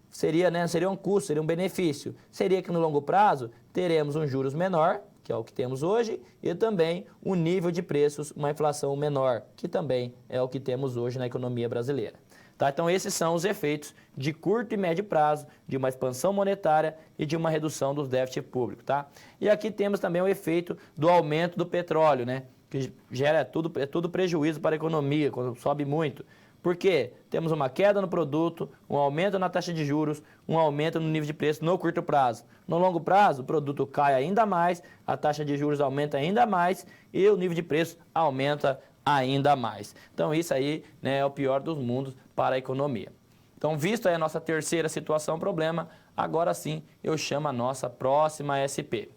Seria, né, seria um custo, seria um benefício. Seria que no longo prazo teremos um juros menor, que é o que temos hoje, e também um nível de preços, uma inflação menor, que também é o que temos hoje na economia brasileira. Tá? Então, esses são os efeitos de curto e médio prazo, de uma expansão monetária e de uma redução dos déficits públicos. Tá? E aqui temos também o efeito do aumento do petróleo, né? Que gera tudo prejuízo para a economia, quando sobe muito. Por quê? Temos uma queda no produto, um aumento na taxa de juros, um aumento no nível de preço no curto prazo. No longo prazo, o produto cai ainda mais, a taxa de juros aumenta ainda mais e o nível de preço aumenta ainda mais. Então isso aí, né, é o pior dos mundos para a economia. Então, visto aí a nossa terceira situação, problema, agora sim eu chamo a nossa próxima SP.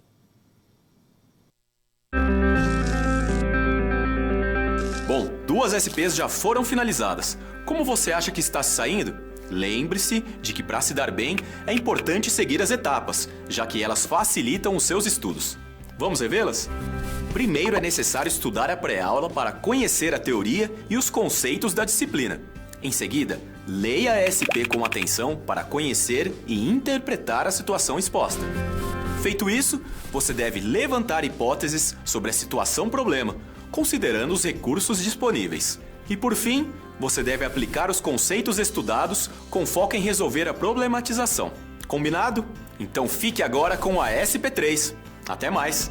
Bom, 2 SPs já foram finalizadas. Como você acha que está se saindo? Lembre-se de que para se dar bem é importante seguir as etapas, já que elas facilitam os seus estudos. Vamos revê-las? Primeiro é necessário estudar a pré-aula para conhecer a teoria e os conceitos da disciplina. Em seguida, leia a SP com atenção para conhecer e interpretar a situação exposta. Feito isso, você deve levantar hipóteses sobre a situação-problema, considerando os recursos disponíveis. E por fim, você deve aplicar os conceitos estudados com foco em resolver a problematização. Combinado? Então fique agora com a SP3. Até mais!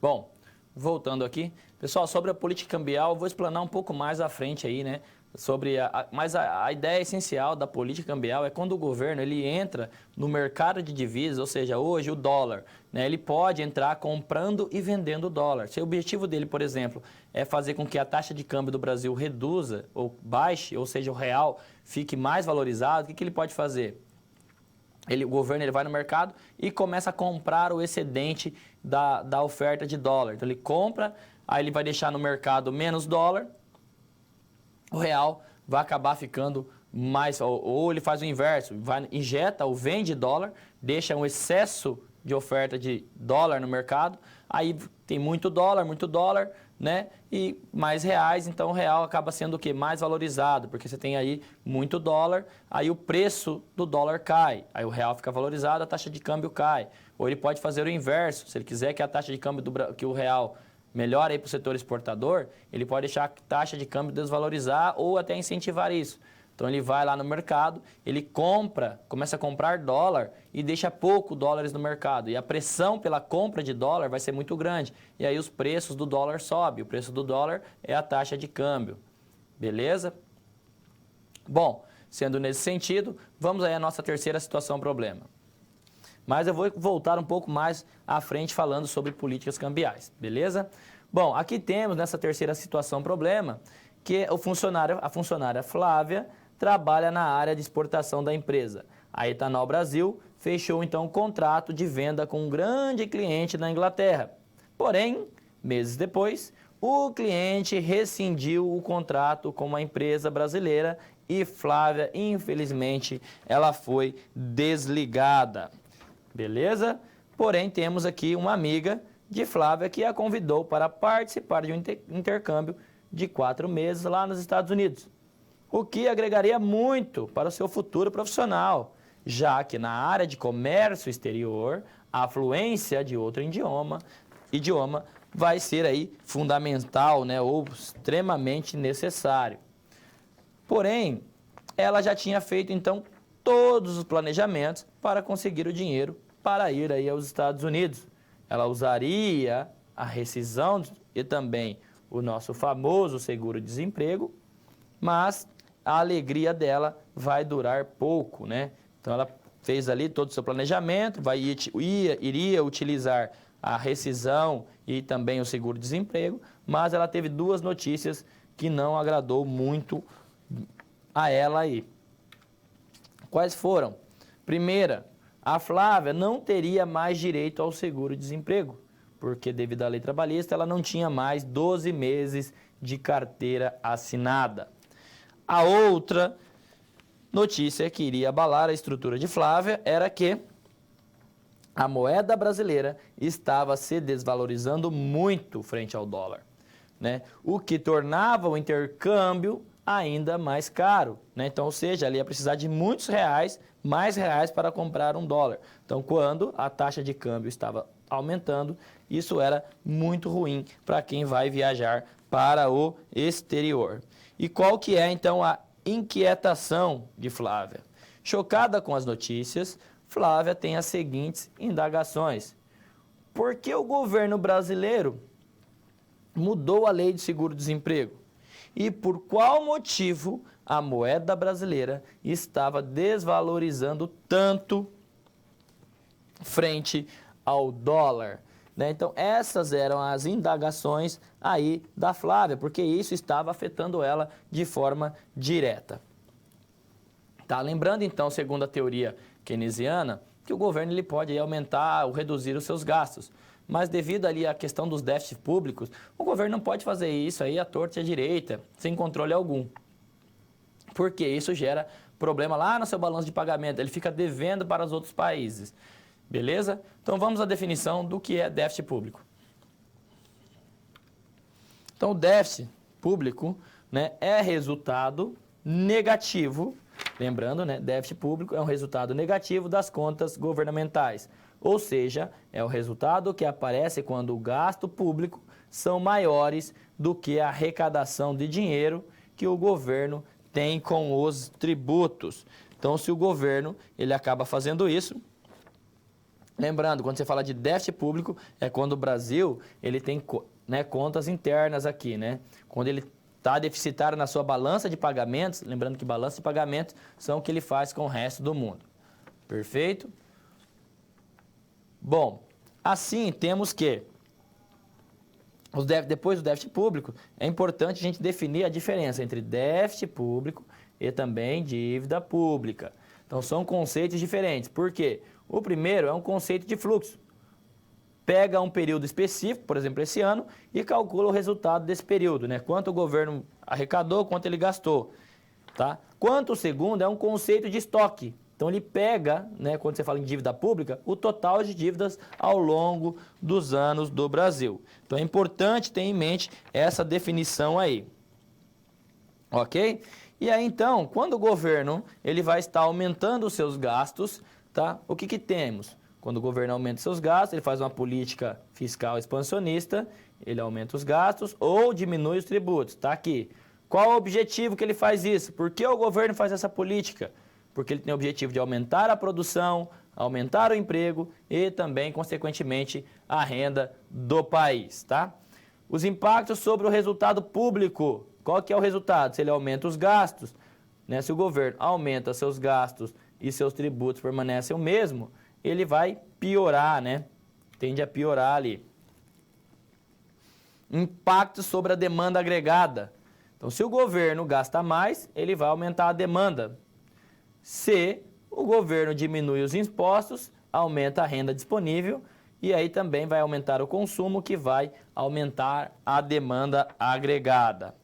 Bom, voltando aqui, pessoal, sobre a política cambial, eu vou explanar um pouco mais à frente aí, né? Mas a ideia essencial da política cambial é quando o governo ele entra no mercado de divisas, ou seja, hoje o dólar, né, ele pode entrar comprando e vendendo dólar. Se o objetivo dele, por exemplo, é fazer com que a taxa de câmbio do Brasil reduza ou baixe, ou seja, o real fique mais valorizado, o que ele pode fazer? O governo ele vai no mercado e começa a comprar o excedente da oferta de dólar. Então ele compra, aí ele vai deixar no mercado menos dólar, o real vai acabar ficando mais, ou ele faz o inverso, injeta ou vende dólar, deixa um excesso de oferta de dólar no mercado, aí tem muito dólar, né? E mais reais, então o real acaba sendo o quê? Mais valorizado, porque você tem aí muito dólar, aí o preço do dólar cai, aí o real fica valorizado, a taxa de câmbio cai. Ou ele pode fazer o inverso, se ele quiser que a taxa de câmbio que o real melhor aí para o setor exportador, ele pode deixar a taxa de câmbio desvalorizar ou até incentivar isso. Então ele vai lá no mercado, ele compra, começa a comprar dólar e deixa pouco dólares no mercado. E a pressão pela compra de dólar vai ser muito grande. E aí os preços do dólar sobem. O preço do dólar é a taxa de câmbio. Beleza? Bom, sendo nesse sentido, vamos aí à nossa terceira situação problema. Mas eu vou voltar um pouco mais à frente falando sobre políticas cambiais. Beleza? Bom, aqui temos nessa terceira situação problema que a funcionária Flávia trabalha na área de exportação da empresa. A Etanol Brasil fechou então um contrato de venda com um grande cliente na Inglaterra. Porém, meses depois, o cliente rescindiu o contrato com uma empresa brasileira e Flávia, infelizmente, ela foi desligada. Beleza? Porém, temos aqui uma amiga de Flávia que a convidou para participar de um intercâmbio de 4 meses lá nos Estados Unidos, o que agregaria muito para o seu futuro profissional, já que na área de comércio exterior, a fluência de outro idioma vai ser aí fundamental, né, ou extremamente necessário. Porém, ela já tinha feito então todos os planejamentos para conseguir o dinheiro para ir aí aos Estados Unidos. Ela usaria a rescisão e também o nosso famoso seguro-desemprego, mas a alegria dela vai durar pouco, né? Então ela fez ali todo o seu planejamento, iria utilizar a rescisão e também o seguro-desemprego, mas ela teve 2 notícias que não agradou muito a ela aí. Quais foram? Primeira, a Flávia não teria mais direito ao seguro-desemprego, porque devido à lei trabalhista ela não tinha mais 12 meses de carteira assinada. A outra notícia que iria abalar a estrutura de Flávia era que a moeda brasileira estava se desvalorizando muito frente ao dólar, né? O que tornava o intercâmbio ainda mais caro, né? Então, ou seja, ela ia precisar de muitos reais, mais reais para comprar um dólar. Então, quando a taxa de câmbio estava aumentando, isso era muito ruim para quem vai viajar para o exterior. E qual que é, então, a inquietação de Flávia? Chocada com as notícias, Flávia tem as seguintes indagações. Por que o governo brasileiro mudou a lei de seguro-desemprego? E por qual motivo a moeda brasileira estava desvalorizando tanto frente ao dólar? Né? Então, essas eram as indagações aí da Flávia, porque isso estava afetando ela de forma direta. Tá? Lembrando, então, segundo a teoria keynesiana, que o governo ele pode aí aumentar ou reduzir os seus gastos. Mas devido ali à questão dos déficits públicos, o governo não pode fazer isso aí à torta e à direita, sem controle algum. Porque isso gera problema lá no seu balanço de pagamento, ele fica devendo para os outros países. Beleza? Então vamos à definição do que é déficit público. Então o déficit público, né, é resultado negativo, lembrando, né, déficit público é um resultado negativo das contas governamentais. Ou seja, é o resultado que aparece quando o gasto público são maiores do que a arrecadação de dinheiro que o governo tem com os tributos. Então, se o governo ele acaba fazendo isso, lembrando, quando você fala de déficit público, é quando o Brasil ele tem, né, contas internas aqui, né? Quando ele está deficitário na sua balança de pagamentos, lembrando que balança de pagamentos são o que ele faz com o resto do mundo. Perfeito? Bom, assim temos que, depois do déficit público, é importante a gente definir a diferença entre déficit público e também dívida pública. Então são conceitos diferentes. Por quê? O primeiro é um conceito de fluxo. Pega um período específico, por exemplo, esse ano, e calcula o resultado desse período, né? Quanto o governo arrecadou, quanto ele gastou. Tá? Quanto o segundo é um conceito de estoque. Então ele pega, né, quando você fala em dívida pública, o total de dívidas ao longo dos anos do Brasil. Então é importante ter em mente essa definição aí. Ok? E aí então, quando o governo ele vai estar aumentando os seus gastos, tá? O que temos? Quando o governo aumenta seus gastos, ele faz uma política fiscal expansionista ele aumenta os gastos ou diminui os tributos. Está aqui. Qual o objetivo que ele faz isso? Por que o governo faz essa política? Porque ele tem o objetivo de aumentar a produção, aumentar o emprego e também, consequentemente, a renda do país, tá? Os impactos sobre o resultado público. Qual que é o resultado? Se ele aumenta os gastos, né? Se o governo aumenta seus gastos e seus tributos permanecem o mesmo, ele vai piorar, né? Tende a piorar ali. Impactos sobre a demanda agregada. Então, se o governo gasta mais, ele vai aumentar a demanda. Se o governo diminui os impostos, aumenta a renda disponível e aí também vai aumentar o consumo, que vai aumentar a demanda agregada.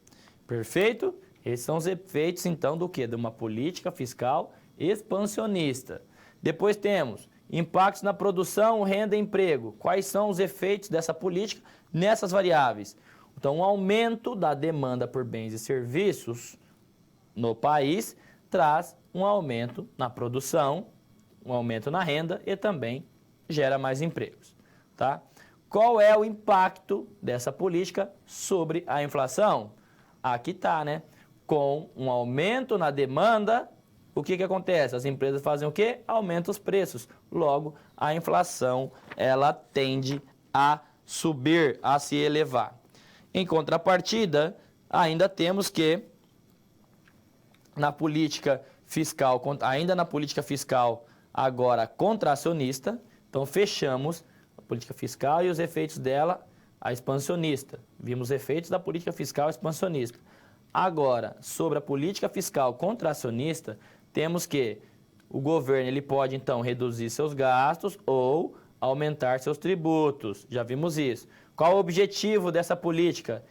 Perfeito? Esses são os efeitos, então, do quê? De uma política fiscal expansionista. Depois temos impactos na produção, renda e emprego. Quais são os efeitos dessa política nessas variáveis? Então, o aumento da demanda por bens e serviços no país traz um aumento na produção, um aumento na renda e também gera mais empregos, tá? Qual é o impacto dessa política sobre a inflação? Aqui está, né? Com um aumento na demanda, o que acontece? As empresas fazem o quê? Aumentam os preços. Logo, a inflação, ela tende a subir, a se elevar. Em contrapartida, ainda temos que, na política fiscal, ainda na política fiscal agora contracionista, então fechamos a política fiscal e os efeitos dela, a expansionista. Vimos os efeitos da política fiscal expansionista. Agora, sobre a política fiscal contracionista, temos que o governo ele pode então reduzir seus gastos ou aumentar seus tributos. Já vimos isso. Qual o objetivo dessa política?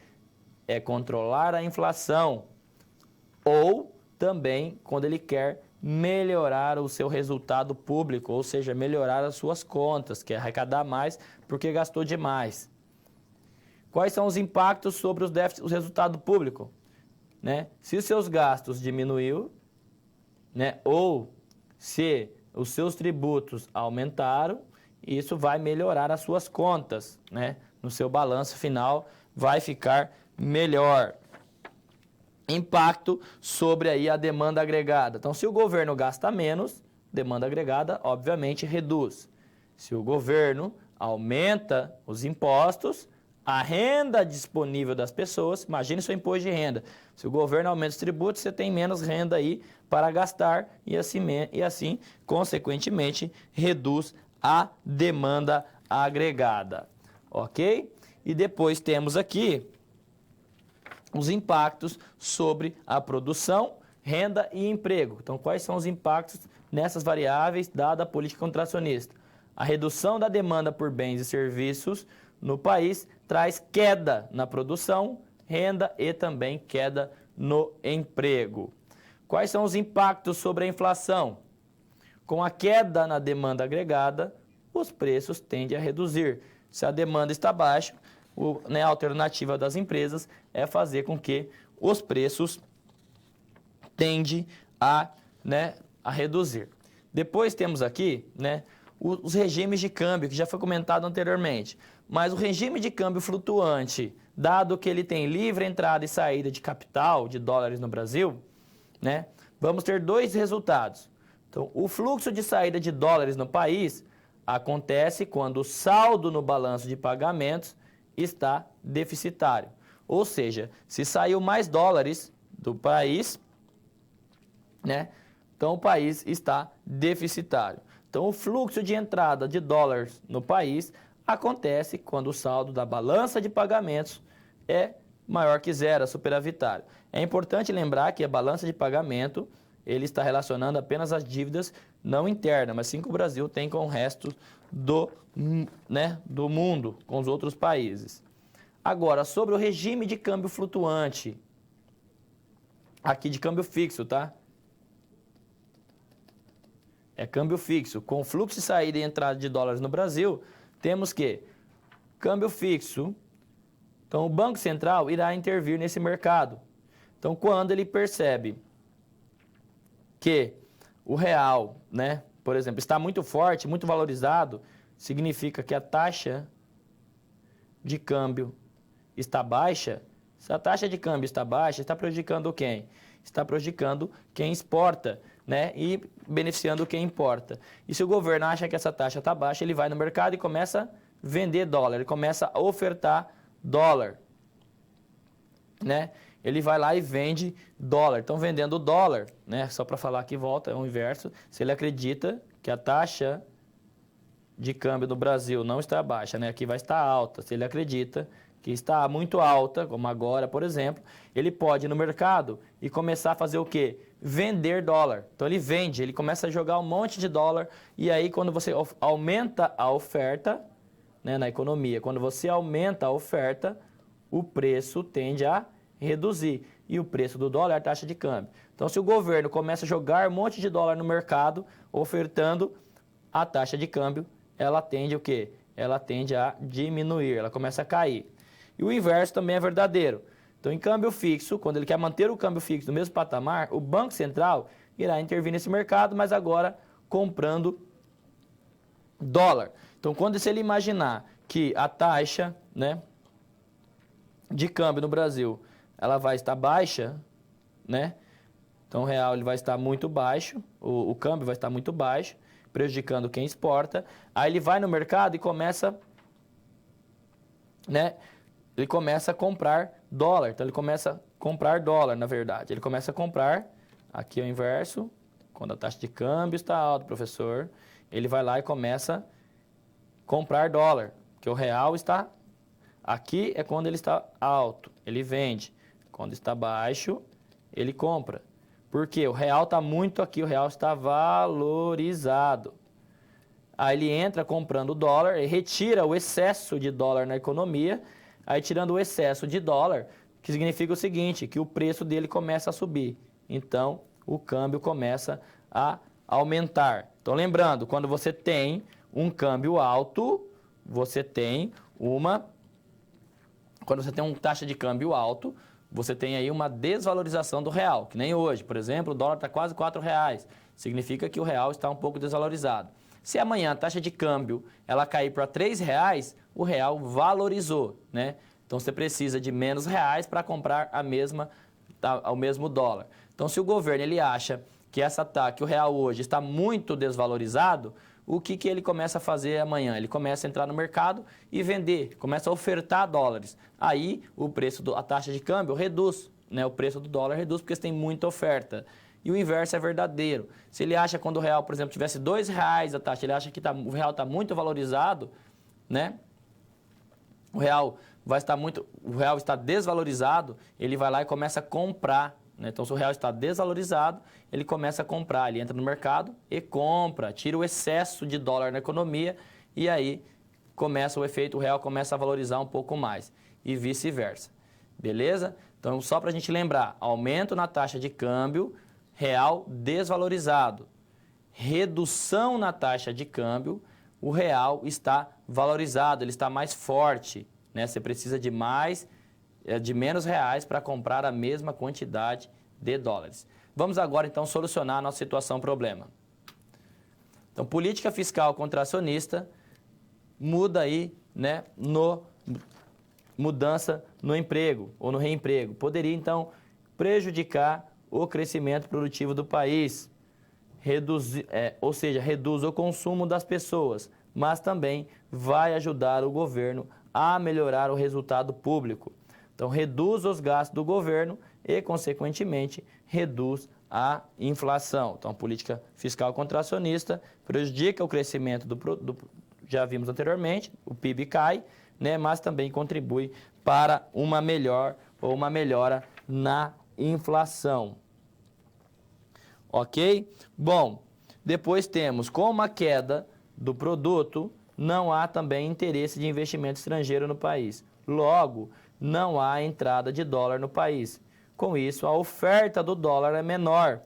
É controlar a inflação ou também quando ele quer melhorar o seu resultado público, ou seja, melhorar as suas contas, que é arrecadar mais porque gastou demais. Quais são os impactos sobre os déficits, o resultado público? Né? Se os seus gastos diminuiu, né? Ou se os seus tributos aumentaram, isso vai melhorar as suas contas, né? No seu balanço final vai ficar melhor. Impacto sobre aí a demanda agregada. Então, se o governo gasta menos, demanda agregada, obviamente, reduz. Se o governo aumenta os impostos, a renda disponível das pessoas, imagine seu imposto de renda. Se o governo aumenta os tributos, você tem menos renda aí para gastar e assim, consequentemente, reduz a demanda agregada. Ok? E depois temos aqui os impactos sobre a produção, renda e emprego. Então, quais são os impactos nessas variáveis dada a política contracionista? A redução da demanda por bens e serviços no país traz queda na produção, renda e também queda no emprego. Quais são os impactos sobre a inflação? Com a queda na demanda agregada, os preços tendem a reduzir. Se a demanda está baixa, a alternativa das empresas é fazer com que os preços tendem a reduzir. Depois temos aqui, os regimes de câmbio, que já foi comentado anteriormente. Mas o regime de câmbio flutuante, dado que ele tem livre entrada e saída de capital, de dólares no Brasil, vamos ter dois resultados. Então, o fluxo de saída de dólares no país acontece quando o saldo no balanço de pagamentos está deficitário. Ou seja, se saiu mais dólares do país, então o país está deficitário. Então, o fluxo de entrada de dólares no país acontece quando o saldo da balança de pagamentos é maior que zero, é superavitário. É importante lembrar que a balança de pagamento ele está relacionando apenas as dívidas não internas, mas sim que o Brasil tem com o resto do mundo, com os outros países. Agora, sobre o regime de câmbio flutuante, aqui de câmbio fixo, tá? É câmbio fixo. Com fluxo de saída e entrada de dólares no Brasil, temos que câmbio fixo. Então, o Banco Central irá intervir nesse mercado. Então, quando ele percebe que o real, por exemplo, está muito forte, muito valorizado, significa que a taxa de câmbio está baixa, se a taxa de câmbio está baixa, está prejudicando quem? Está prejudicando quem exporta, né? E beneficiando quem importa. E se o governo acha que essa taxa está baixa, ele vai no mercado e começa a vender dólar, ele começa a ofertar dólar, né? Ele vai lá e vende dólar. Então, vendendo dólar, né? Só para falar aqui, volta, é o inverso. Se ele acredita que a taxa de câmbio no Brasil não está baixa, né? Aqui vai estar alta. Se ele acredita que está muito alta, como agora, por exemplo, ele pode ir no mercado e começar a fazer o quê? Vender dólar. Então ele vende, ele começa a jogar um monte de dólar e aí quando você aumenta a oferta, né, na economia, quando você aumenta a oferta, o preço tende a reduzir. E o preço do dólar é a taxa de câmbio. Então se o governo começa a jogar um monte de dólar no mercado, ofertando, a taxa de câmbio, ela tende o quê? Ela tende a diminuir, ela começa a cair. E o inverso também é verdadeiro. Então, em câmbio fixo, quando ele quer manter o câmbio fixo no mesmo patamar, o Banco Central irá intervir nesse mercado, mas agora comprando dólar. Então, se ele imaginar que a taxa, né, de câmbio no Brasil, ela vai estar baixa, né? Então, o real ele vai estar muito baixo, o câmbio vai estar muito baixo, prejudicando quem exporta. Aí ele vai no mercado e começa, né? Ele começa a comprar dólar. Então, ele começa a comprar dólar, na verdade. Ele começa a comprar, aqui é o inverso, quando a taxa de câmbio está alta, professor, ele vai lá e começa a comprar dólar, porque o real está, aqui é quando ele está alto, ele vende. Quando está baixo, ele compra. Porque o real está muito aqui, o real está valorizado. Aí ele entra comprando dólar e retira o excesso de dólar na economia. Aí tirando o excesso de dólar, que significa o seguinte, que o preço dele começa a subir. Então, o câmbio começa a aumentar. Então, lembrando, quando você tem um câmbio alto, você tem uma... Quando você tem uma taxa de câmbio alto, você tem aí uma desvalorização do real, que nem hoje. Por exemplo, o dólar está quase R$4. Significa que o real está um pouco desvalorizado. Se amanhã a taxa de câmbio ela cair para R$3, o real valorizou, né? Então você precisa de menos reais para comprar o mesmo dólar. Então se o governo ele acha que que o real hoje está muito desvalorizado, o que ele começa a fazer amanhã? Ele começa a entrar no mercado e vender, começa a ofertar dólares. Aí a taxa de câmbio reduz, né? O preço do dólar reduz porque você tem muita oferta. E o inverso é verdadeiro. Se ele acha quando o real, por exemplo, tivesse R$2 a taxa, ele acha que o real está muito valorizado, né? O real está desvalorizado, ele vai lá e começa a comprar, né? Então, se o real está desvalorizado, ele começa a comprar, ele entra no mercado e compra, tira o excesso de dólar na economia e aí começa o efeito, o real começa a valorizar um pouco mais e vice-versa. Beleza? Então, só para a gente lembrar, aumento na taxa de câmbio, real desvalorizado. Redução na taxa de câmbio, o real está valorizado, ele está mais forte, né? Você precisa de menos reais para comprar a mesma quantidade de dólares. Vamos agora então solucionar a nossa situação problema. Então, política fiscal contracionista muda aí, né, mudança no emprego ou no reemprego. Poderia então prejudicar o crescimento produtivo do país, reduz o consumo das pessoas, mas também vai ajudar o governo a melhorar o resultado público. Então, reduz os gastos do governo e, consequentemente, reduz a inflação. Então, a política fiscal contracionista prejudica o crescimento já vimos anteriormente, o PIB cai, né, mas também contribui para uma melhora na inflação. Ok? Bom, depois temos, com a queda do produto, não há também interesse de investimento estrangeiro no país. Logo, não há entrada de dólar no país. Com isso, a oferta do dólar é menor.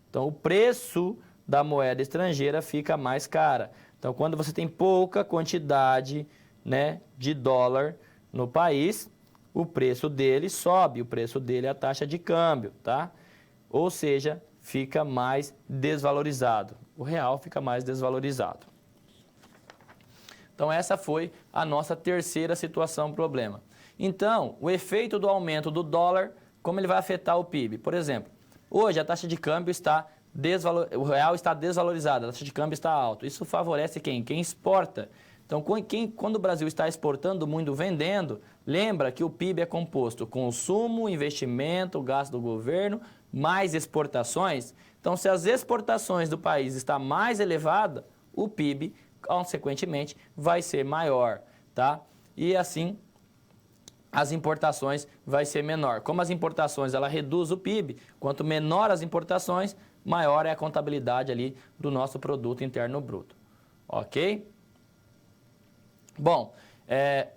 Então, o preço da moeda estrangeira fica mais cara. Então, quando você tem pouca quantidade, né, de dólar no país, o preço dele sobe, o preço dele é a taxa de câmbio, tá? Ou seja, fica mais desvalorizado. O real fica mais desvalorizado. Então, essa foi a nossa terceira situação problema. Então, o efeito do aumento do dólar, como ele vai afetar o PIB? Por exemplo, hoje a taxa de câmbio está o real está desvalorizado, a taxa de câmbio está alta. Isso favorece quem? Quem exporta. Então, quando o Brasil está exportando muito, vendendo, lembra que o PIB é composto consumo, investimento, gasto do governo, mais exportações. Então, se as exportações do país estão mais elevadas, o PIB, consequentemente, vai ser maior, tá? E assim, as importações vai ser menor. Como as importações, ela reduz o PIB, quanto menor as importações, maior é a contabilidade ali do nosso produto interno bruto. Ok? Bom,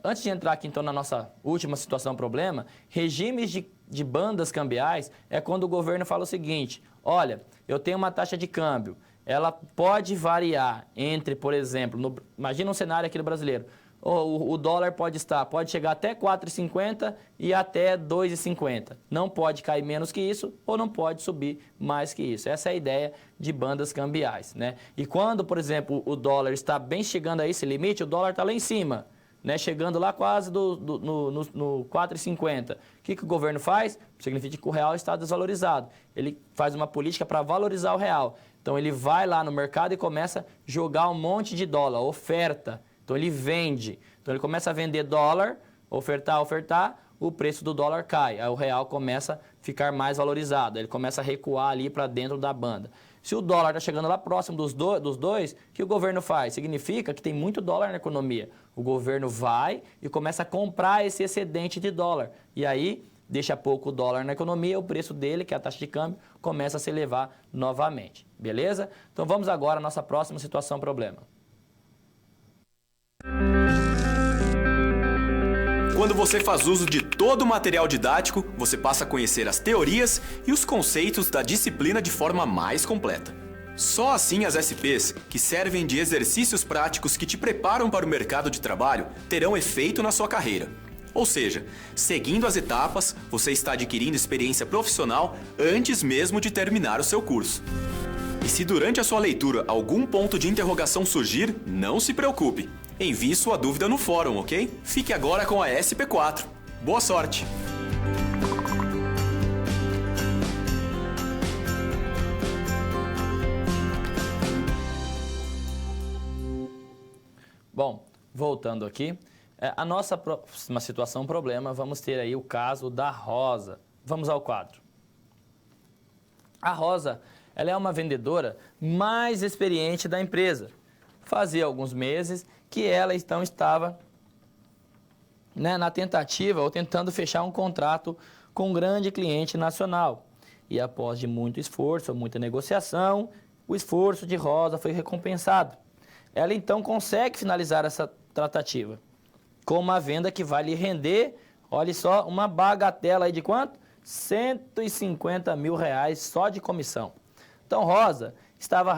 antes de entrar aqui então na nossa última situação problema, regimes de bandas cambiais é quando o governo fala o seguinte: olha, eu tenho uma taxa de câmbio, ela pode variar entre, por exemplo, imagina um cenário aqui no brasileiro, o dólar pode chegar até 4,50 e até 2,50. Não pode cair menos que isso ou não pode subir mais que isso. Essa é a ideia de bandas cambiais, né? E quando, por exemplo, o dólar está bem chegando a esse limite, o dólar está lá em cima, né? Chegando lá quase no 4,50. O que o governo faz? Significa que o real está desvalorizado. Ele faz uma política para valorizar o real. Então ele vai lá no mercado e começa a jogar um monte de dólar, oferta. Então ele vende, então ele começa a vender dólar, ofertar, o preço do dólar cai, aí o real começa a ficar mais valorizado, ele começa a recuar ali para dentro da banda. Se o dólar está chegando lá próximo dos dois, o que o governo faz? Significa que tem muito dólar na economia. O governo vai e começa a comprar esse excedente de dólar. E aí, deixa pouco dólar na economia, o preço dele, que é a taxa de câmbio, começa a se elevar novamente. Beleza? Então vamos agora à nossa próxima situação problema. Quando você faz uso de todo o material didático, você passa a conhecer as teorias e os conceitos da disciplina de forma mais completa. Só assim as SPs, que servem de exercícios práticos que te preparam para o mercado de trabalho, terão efeito na sua carreira. Ou seja, seguindo as etapas, você está adquirindo experiência profissional antes mesmo de terminar o seu curso. E se durante a sua leitura algum ponto de interrogação surgir, não se preocupe. Envie sua dúvida no fórum, ok? Fique agora com a SP4. Boa sorte! Bom, voltando aqui, a nossa próxima situação problema, vamos ter aí o caso da Rosa. Vamos ao quadro. A Rosa, ela é uma vendedora mais experiente da empresa. Fazia alguns meses que ela então estava, né, na tentativa ou tentando fechar um contrato com um grande cliente nacional. E após de muito esforço, muita negociação, o esforço de Rosa foi recompensado. Ela então consegue finalizar essa tratativa com uma venda que vai lhe render, olha só, uma bagatela aí de quanto? R$150 mil só de comissão. Então Rosa estava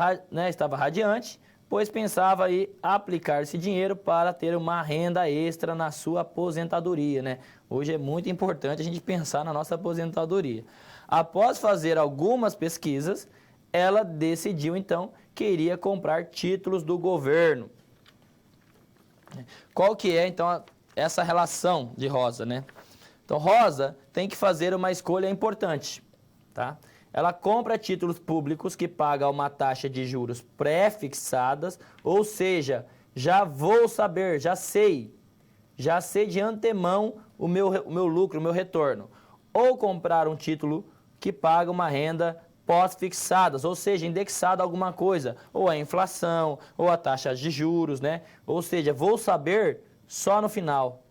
radiante, pois pensava em aplicar esse dinheiro para ter uma renda extra na sua aposentadoria, né? Hoje é muito importante a gente pensar na nossa aposentadoria. Após fazer algumas pesquisas, ela decidiu então que iria comprar títulos do governo. Qual que é então essa relação de Rosa, né? Então Rosa tem que fazer uma escolha importante, tá? Ela compra títulos públicos que pagam uma taxa de juros pré-fixadas, ou seja, já vou saber, já sei de antemão o meu lucro, o meu retorno. Ou comprar um título que paga uma renda pós-fixadas, ou seja, indexado a alguma coisa, ou a inflação, ou a taxa de juros, né? Ou seja, vou saber só no final,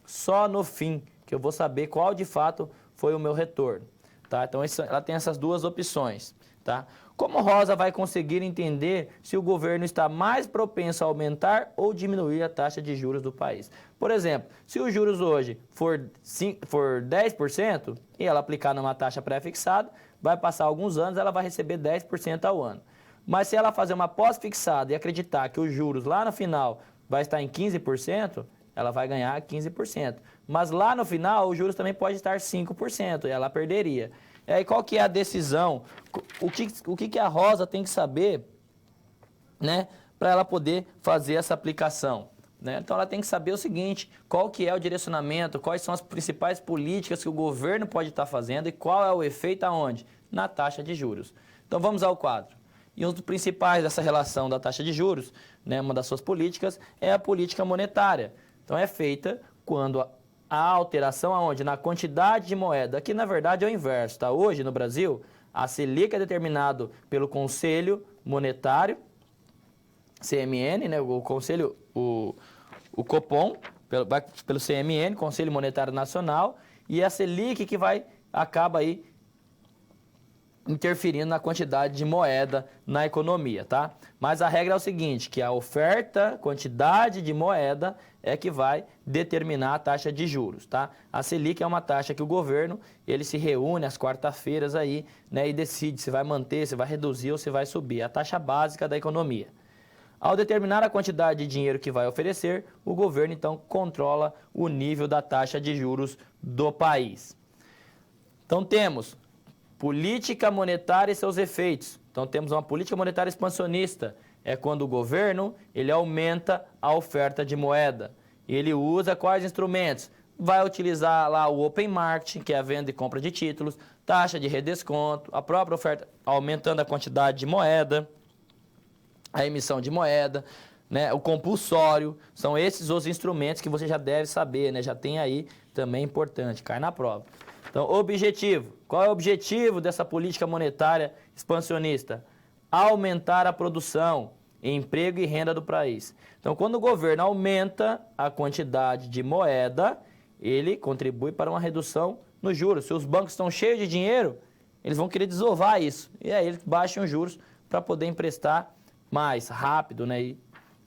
só no fim, que eu vou saber qual de fato foi o meu retorno. Tá? Então ela tem essas duas opções. Tá? Como Rosa vai conseguir entender se o governo está mais propenso a aumentar ou diminuir a taxa de juros do país? Por exemplo, se os juros hoje for 10% e ela aplicar numa taxa pré-fixada, vai passar alguns anos, ela vai receber 10% ao ano. Mas se ela fazer uma pós-fixada e acreditar que os juros lá no final vai estar em 15%, ela vai ganhar 15%. Mas lá no final, os juros também pode estar 5%, e ela perderia. E aí, qual que é a decisão? O que a Rosa tem que saber, né, para ela poder fazer essa aplicação? né? Então ela tem que saber o seguinte, qual que é o direcionamento, quais são as principais políticas que o governo pode estar fazendo e qual é o efeito aonde? Na taxa de juros. Então vamos ao quadro. E um dos principais dessa relação da taxa de juros, né, uma das suas políticas, é a política monetária. Então é feita quando a alteração aonde? Na quantidade de moeda, que na verdade é o inverso, tá? Hoje no Brasil, a Selic é determinado pelo Conselho Monetário, CMN, né, o Conselho, o Copom, pelo CMN, Conselho Monetário Nacional, e a Selic que acaba aí interferindo na quantidade de moeda na economia, tá? Mas a regra é o seguinte, que a oferta, quantidade de moeda é que vai determinar a taxa de juros, tá? A Selic é uma taxa que o governo, ele se reúne às quarta-feiras aí, né, e decide se vai manter, se vai reduzir ou se vai subir. É a taxa básica da economia. Ao determinar a quantidade de dinheiro que vai oferecer, o governo então controla o nível da taxa de juros do país. Então temos política monetária e seus efeitos. Então temos uma política monetária expansionista. É quando o governo ele aumenta a oferta de moeda. Ele usa quais instrumentos? Vai utilizar lá o open market, que é a venda e compra de títulos, taxa de redesconto, a própria oferta aumentando a quantidade de moeda, a emissão de moeda, né, o compulsório. São esses os instrumentos que você já deve saber, né? Já tem aí também importante, cai na prova. Então, objetivo. Qual é o objetivo dessa política monetária expansionista? Aumentar a produção, emprego e renda do país. Então, quando o governo aumenta a quantidade de moeda, ele contribui para uma redução nos juros. Se os bancos estão cheios de dinheiro, eles vão querer desovar isso. E aí eles baixam os juros para poder emprestar mais rápido, né, e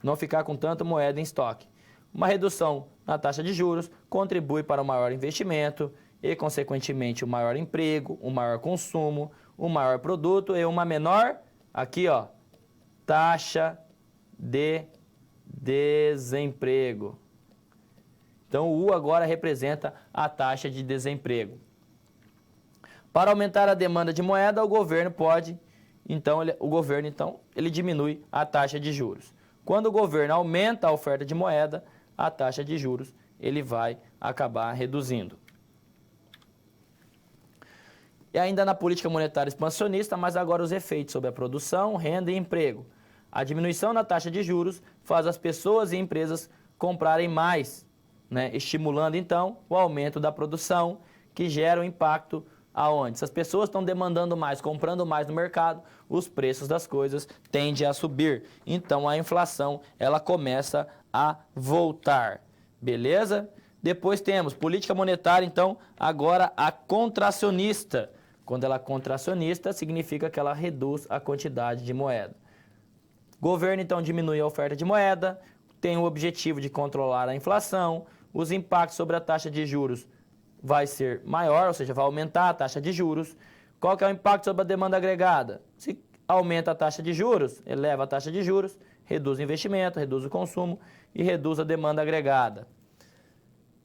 não ficar com tanta moeda em estoque. Uma redução na taxa de juros contribui para o maior investimento e, consequentemente, o maior emprego, o maior consumo, o maior produto e uma menor, aqui ó, taxa de desemprego. Então o U agora representa a taxa de desemprego. Para aumentar a demanda de moeda, o governo ele diminui a taxa de juros. Quando o governo aumenta a oferta de moeda, a taxa de juros ele vai acabar reduzindo. E ainda na política monetária expansionista, mas agora os efeitos sobre a produção, renda e emprego. A diminuição na taxa de juros faz as pessoas e empresas comprarem mais, né? Estimulando então o aumento da produção, que gera um impacto aonde? Se as pessoas estão demandando mais, comprando mais no mercado, os preços das coisas tendem a subir. Então a inflação ela começa a voltar. Beleza? Depois temos política monetária, então, agora a contracionista. Quando ela é contracionista, significa que ela reduz a quantidade de moeda. Governo, então, diminui a oferta de moeda, tem o objetivo de controlar a inflação, os impactos sobre a taxa de juros vai ser maior, ou seja, vai aumentar a taxa de juros. Qual que é o impacto sobre a demanda agregada? Se aumenta a taxa de juros, eleva a taxa de juros, reduz o investimento, reduz o consumo e reduz a demanda agregada.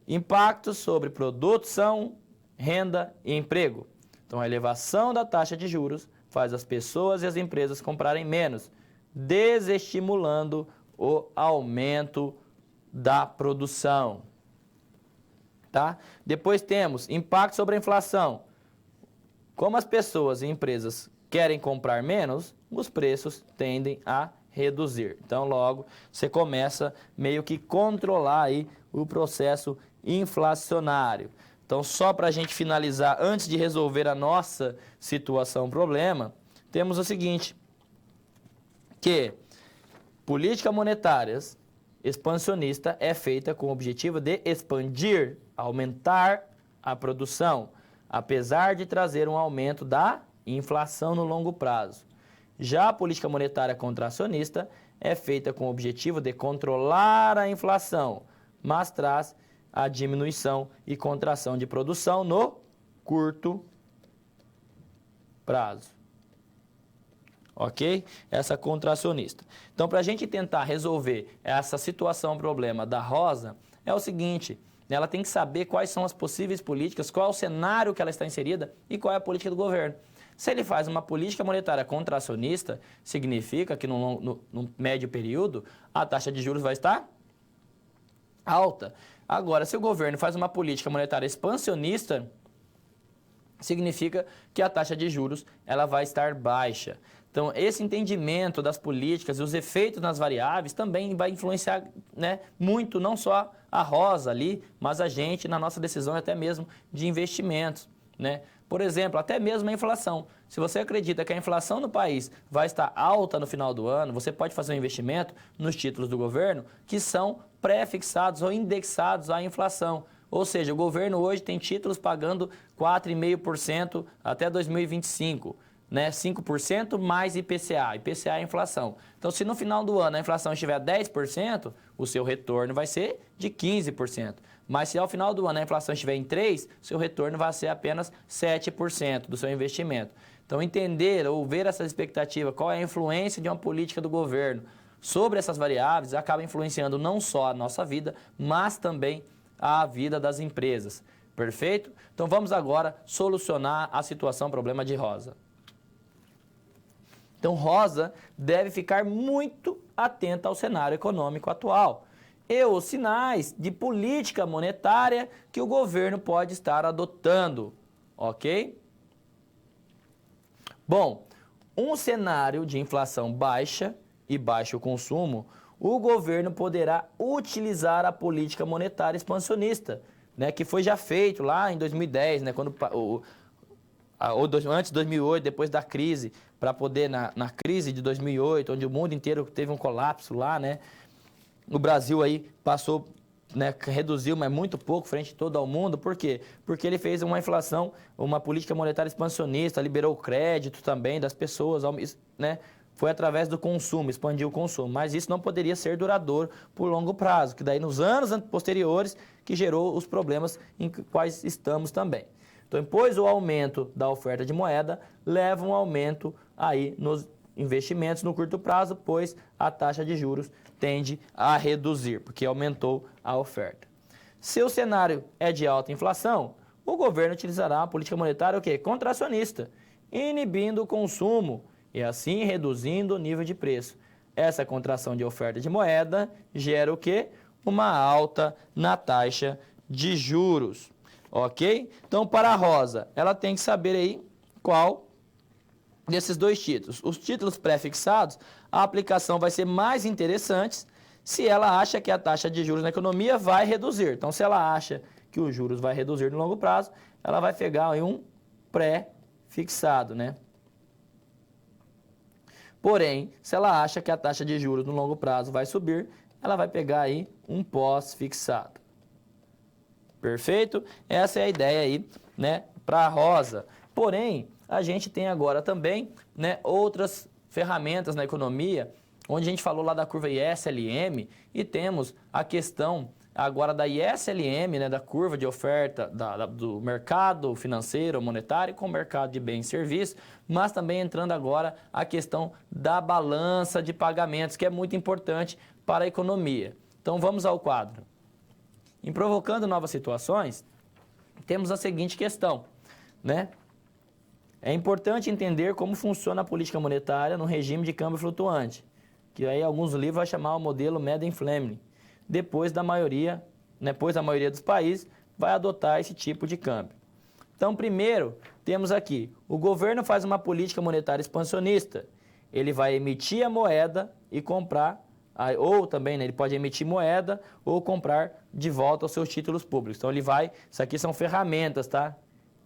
Impactos sobre produção, renda e emprego. Então, a elevação da taxa de juros faz as pessoas e as empresas comprarem menos, desestimulando o aumento da produção. Tá? Depois temos impacto sobre a inflação. Como as pessoas e empresas querem comprar menos, os preços tendem a reduzir. Então, logo, você começa meio que controlar aí o processo inflacionário. Então, só para a gente finalizar, antes de resolver a nossa situação, problema, temos o seguinte, que política monetária expansionista é feita com o objetivo de expandir, aumentar a produção, apesar de trazer um aumento da inflação no longo prazo. Já a política monetária contracionista é feita com o objetivo de controlar a inflação, mas traz a diminuição e contração de produção no curto prazo. Ok? Essa contracionista. Então, para a gente tentar resolver essa situação, problema da Rosa, é o seguinte, ela tem que saber quais são as possíveis políticas, qual é o cenário que ela está inserida e qual é a política do governo. Se ele faz uma política monetária contracionista, significa que no médio período a taxa de juros vai estar alta. Agora, se o governo faz uma política monetária expansionista, significa que a taxa de juros ela vai estar baixa. Então, esse entendimento das políticas e os efeitos nas variáveis também vai influenciar, né, muito, não só a Rosa ali, mas a gente na nossa decisão até mesmo de investimentos, né? Por exemplo, até mesmo a inflação. Se você acredita que a inflação no país vai estar alta no final do ano, você pode fazer um investimento nos títulos do governo que são pré-fixados ou indexados à inflação. Ou seja, o governo hoje tem títulos pagando 4,5% até 2025, né? 5% mais IPCA. IPCA é a inflação. Então, se no final do ano a inflação estiver 10%, o seu retorno vai ser de 15%. Mas se ao final do ano a inflação estiver em 3%, seu retorno vai ser apenas 7% do seu investimento. Então, entender ou ver essa expectativa, qual é a influência de uma política do governo sobre essas variáveis, acaba influenciando não só a nossa vida, mas também a vida das empresas. Perfeito? Então vamos agora solucionar a situação, problema de Rosa. Então Rosa deve ficar muito atenta ao cenário econômico atual e os sinais de política monetária que o governo pode estar adotando, ok? Bom, um cenário de inflação baixa e baixo consumo, o governo poderá utilizar a política monetária expansionista, né, que foi já feito lá em 2010, né, quando, antes de 2008, depois da crise, para poder, na crise de 2008, onde o mundo inteiro teve um colapso lá, né, o Brasil aí passou, né, reduziu, mas muito pouco frente todo ao mundo. Por quê? Porque ele fez uma inflação, uma política monetária expansionista, liberou o crédito também das pessoas, né, foi através do consumo, expandiu o consumo. Mas isso não poderia ser duradouro por longo prazo, que daí nos anos posteriores que gerou os problemas em quais estamos também. Então, pois o aumento da oferta de moeda leva um aumento aí nos investimentos no curto prazo, pois a taxa de juros tende a reduzir, porque aumentou a oferta. Se o cenário é de alta inflação, o governo utilizará a política monetária o quê? Contracionista, inibindo o consumo, e assim reduzindo o nível de preço. Essa contração de oferta de moeda gera o quê? Uma alta na taxa de juros, ok? Então, para a Rosa, ela tem que saber aí qual desses dois títulos. Os títulos pré-fixados, a aplicação vai ser mais interessante se ela acha que a taxa de juros na economia vai reduzir. Então, se ela acha que os juros vai reduzir no longo prazo, ela vai pegar aí um pré-fixado, né? Porém, se ela acha que a taxa de juros no longo prazo vai subir, ela vai pegar aí um pós-fixado. Perfeito? Essa é a ideia aí, né, para a Rosa. Porém, a gente tem agora também, né, outras ferramentas na economia, onde a gente falou lá da curva ISLM e temos a questão agora da ISLM, né, da curva de oferta do mercado financeiro, monetário com o mercado de bens e serviços, mas também entrando agora a questão da balança de pagamentos, que é muito importante para a economia. Então vamos ao quadro. Em provocando novas situações, temos a seguinte questão, né? É importante entender como funciona a política monetária no regime de câmbio flutuante, que aí alguns livros vão chamar o modelo Meden-Fleming. Depois a maioria dos países vai adotar esse tipo de câmbio. Então, primeiro, temos aqui, o governo faz uma política monetária expansionista. Ele vai emitir a moeda e comprar, ou também, né, ele pode emitir moeda ou comprar de volta os seus títulos públicos. Então, isso aqui são ferramentas, tá?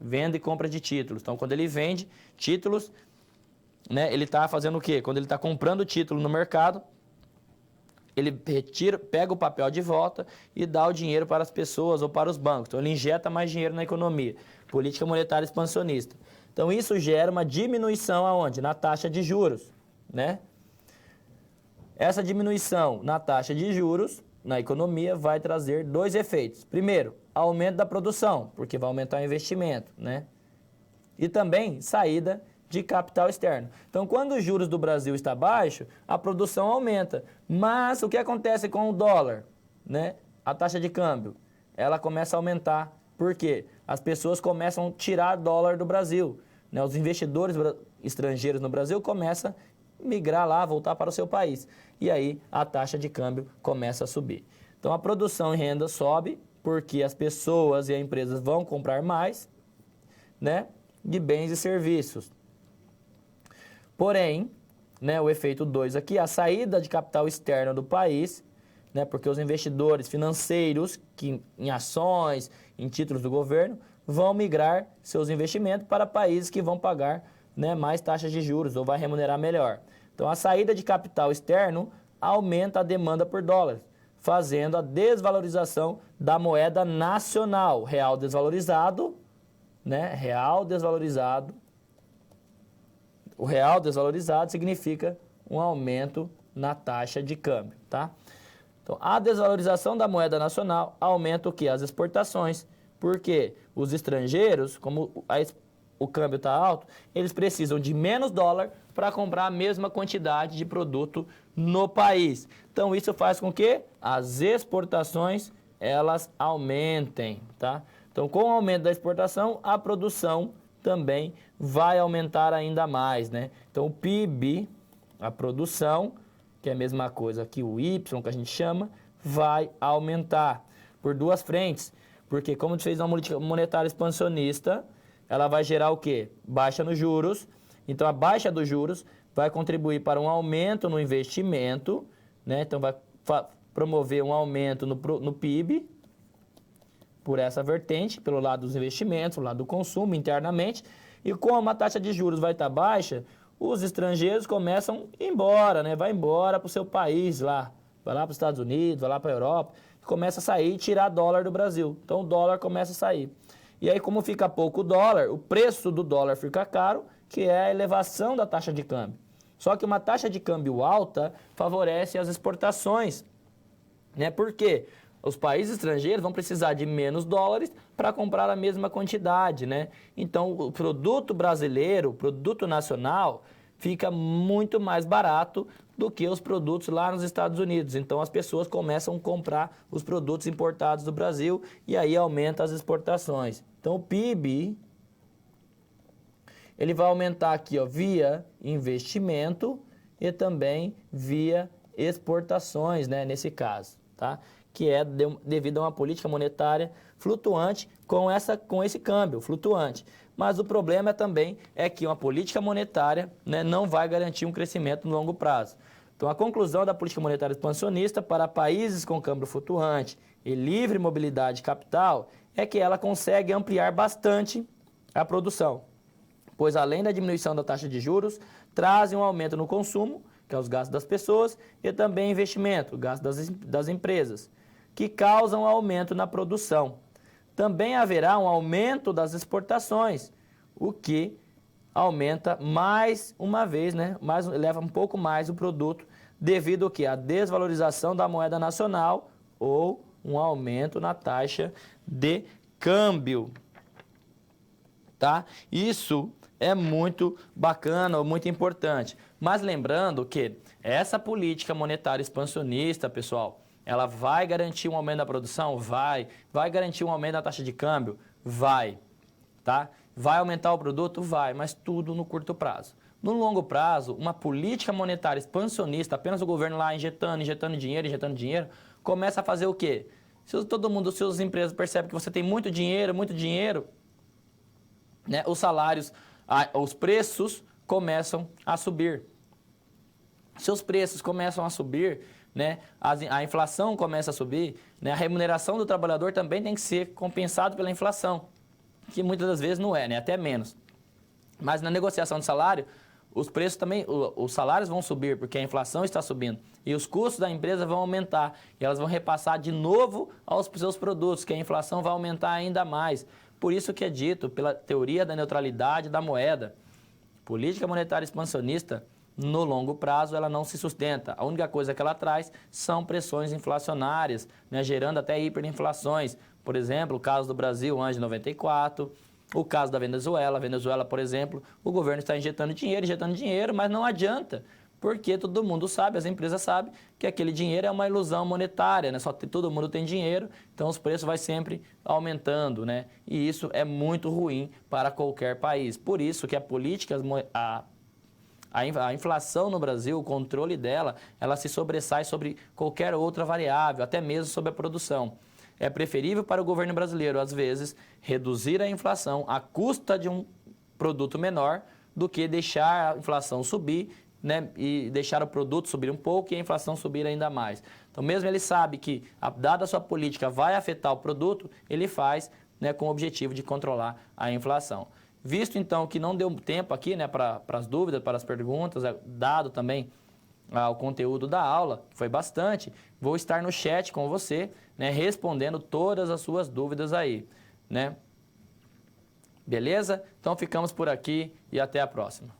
Venda e compra de títulos. Então, quando ele vende títulos, né, ele está fazendo o quê? Quando ele está comprando título no mercado, ele pega o papel de volta e dá o dinheiro para as pessoas ou para os bancos. Então, ele injeta mais dinheiro na economia. Política monetária expansionista. Então, isso gera uma diminuição aonde? Na taxa de juros, né? Essa diminuição na taxa de juros, na economia, vai trazer dois efeitos. Primeiro, aumento da produção, porque vai aumentar o investimento, né? E também saída de capital externo. Então, quando os juros do Brasil está baixo, a produção aumenta. Mas o que acontece com o dólar, né? A taxa de câmbio, ela começa a aumentar. Por quê? As pessoas começam a tirar dólar do Brasil, né? Os investidores estrangeiros no Brasil começam a migrar lá, voltar para o seu país. E aí a taxa de câmbio começa a subir. Então a produção e renda sobe porque as pessoas e as empresas vão comprar mais, né, de bens e serviços. Porém, né, o efeito 2 aqui, a saída de capital externo do país, né, porque os investidores financeiros que em ações, em títulos do governo, vão migrar seus investimentos para países que vão pagar, né, mais taxas de juros ou vai remunerar melhor. Então a saída de capital externo aumenta a demanda por dólares, fazendo a desvalorização da moeda nacional. Real desvalorizado, né, real desvalorizado. O real desvalorizado significa um aumento na taxa de câmbio, tá? Então, a desvalorização da moeda nacional aumenta o quê? As exportações, porque os estrangeiros, como o câmbio está alto, eles precisam de menos dólar para comprar a mesma quantidade de produto no país. Então, isso faz com que as exportações, elas aumentem, tá? Então, com o aumento da exportação, a produção também vai aumentar ainda mais, né? Então, o PIB, a produção, que é a mesma coisa que o Y, que a gente chama, vai aumentar por duas frentes. Porque como a gente fez uma política monetária expansionista, ela vai gerar o quê? Baixa nos juros. Então, a baixa dos juros vai contribuir para um aumento no investimento, né? Então, vai promover um aumento no PIB, por essa vertente, pelo lado dos investimentos, pelo lado do consumo internamente. E como a taxa de juros vai estar baixa, os estrangeiros começam a ir embora, né? Vai embora para o seu país lá, vai lá para os Estados Unidos, vai lá para a Europa, começa a sair e tirar dólar do Brasil. Então o dólar começa a sair. E aí, como fica pouco dólar, o preço do dólar fica caro, que é a elevação da taxa de câmbio. Só que uma taxa de câmbio alta favorece as exportações, né? Por quê? Os países estrangeiros vão precisar de menos dólares para comprar a mesma quantidade, né? Então, o produto brasileiro, o produto nacional, fica muito mais barato do que os produtos lá nos Estados Unidos. Então, as pessoas começam a comprar os produtos importados do Brasil e aí aumenta as exportações. Então, o PIB, ele vai aumentar aqui, ó, via investimento e também via exportações, né, nesse caso, tá? Que é devido a uma política monetária flutuante com esse câmbio flutuante. Mas o problema também é que uma política monetária, né, não vai garantir um crescimento no longo prazo. Então, a conclusão da política monetária expansionista para países com câmbio flutuante e livre mobilidade de capital é que ela consegue ampliar bastante a produção, pois além da diminuição da taxa de juros, trazem um aumento no consumo, que é os gastos das pessoas, e também investimento, gasto das empresas, que causam aumento na produção. Também haverá um aumento das exportações, o que aumenta mais uma vez, né? Leva um pouco mais o produto, devido ao que? A desvalorização da moeda nacional ou um aumento na taxa de câmbio. Tá? Isso é muito bacana, muito importante. Mas lembrando que essa política monetária expansionista, pessoal, ela vai garantir um aumento da produção? Vai. Vai garantir um aumento da taxa de câmbio? Vai. Tá? Vai aumentar o produto? Vai, mas tudo no curto prazo. No longo prazo, uma política monetária expansionista, apenas o governo lá injetando dinheiro, começa a fazer o quê? Se as empresas percebem que você tem muito dinheiro, né, os salários, os preços começam a subir. Se os preços começam a subir, né, a inflação começa a subir, né, a remuneração do trabalhador também tem que ser compensado pela inflação, que muitas das vezes não é, né, até menos. Mas na negociação de salário, os preços também, os salários vão subir, porque a inflação está subindo. E os custos da empresa vão aumentar. E elas vão repassar de novo aos seus produtos, que a inflação vai aumentar ainda mais. Por isso que é dito, pela teoria da neutralidade da moeda, política monetária expansionista, no longo prazo, ela não se sustenta. A única coisa que ela traz são pressões inflacionárias, né, gerando até hiperinflações. Por exemplo, o caso do Brasil antes de 94, o caso da Venezuela. A Venezuela, por exemplo, o governo está injetando dinheiro, mas não adianta, porque todo mundo sabe, as empresas sabem que aquele dinheiro é uma ilusão monetária, né? Todo mundo tem dinheiro, então os preços vão sempre aumentando, né? E isso é muito ruim para qualquer país. Por isso que A inflação no Brasil, o controle dela, ela se sobressai sobre qualquer outra variável, até mesmo sobre a produção. É preferível para o governo brasileiro, às vezes, reduzir a inflação à custa de um produto menor do que deixar a inflação subir, né, e deixar o produto subir um pouco e a inflação subir ainda mais. Então, mesmo ele sabe que, dada a sua política, vai afetar o produto, ele faz, né, com o objetivo de controlar a inflação. Visto, então, que não deu tempo aqui, né, para as dúvidas, para as perguntas, dado também o conteúdo da aula, que foi bastante, vou estar no chat com você, né, respondendo todas as suas dúvidas aí, né? Beleza? Então, ficamos por aqui e até a próxima.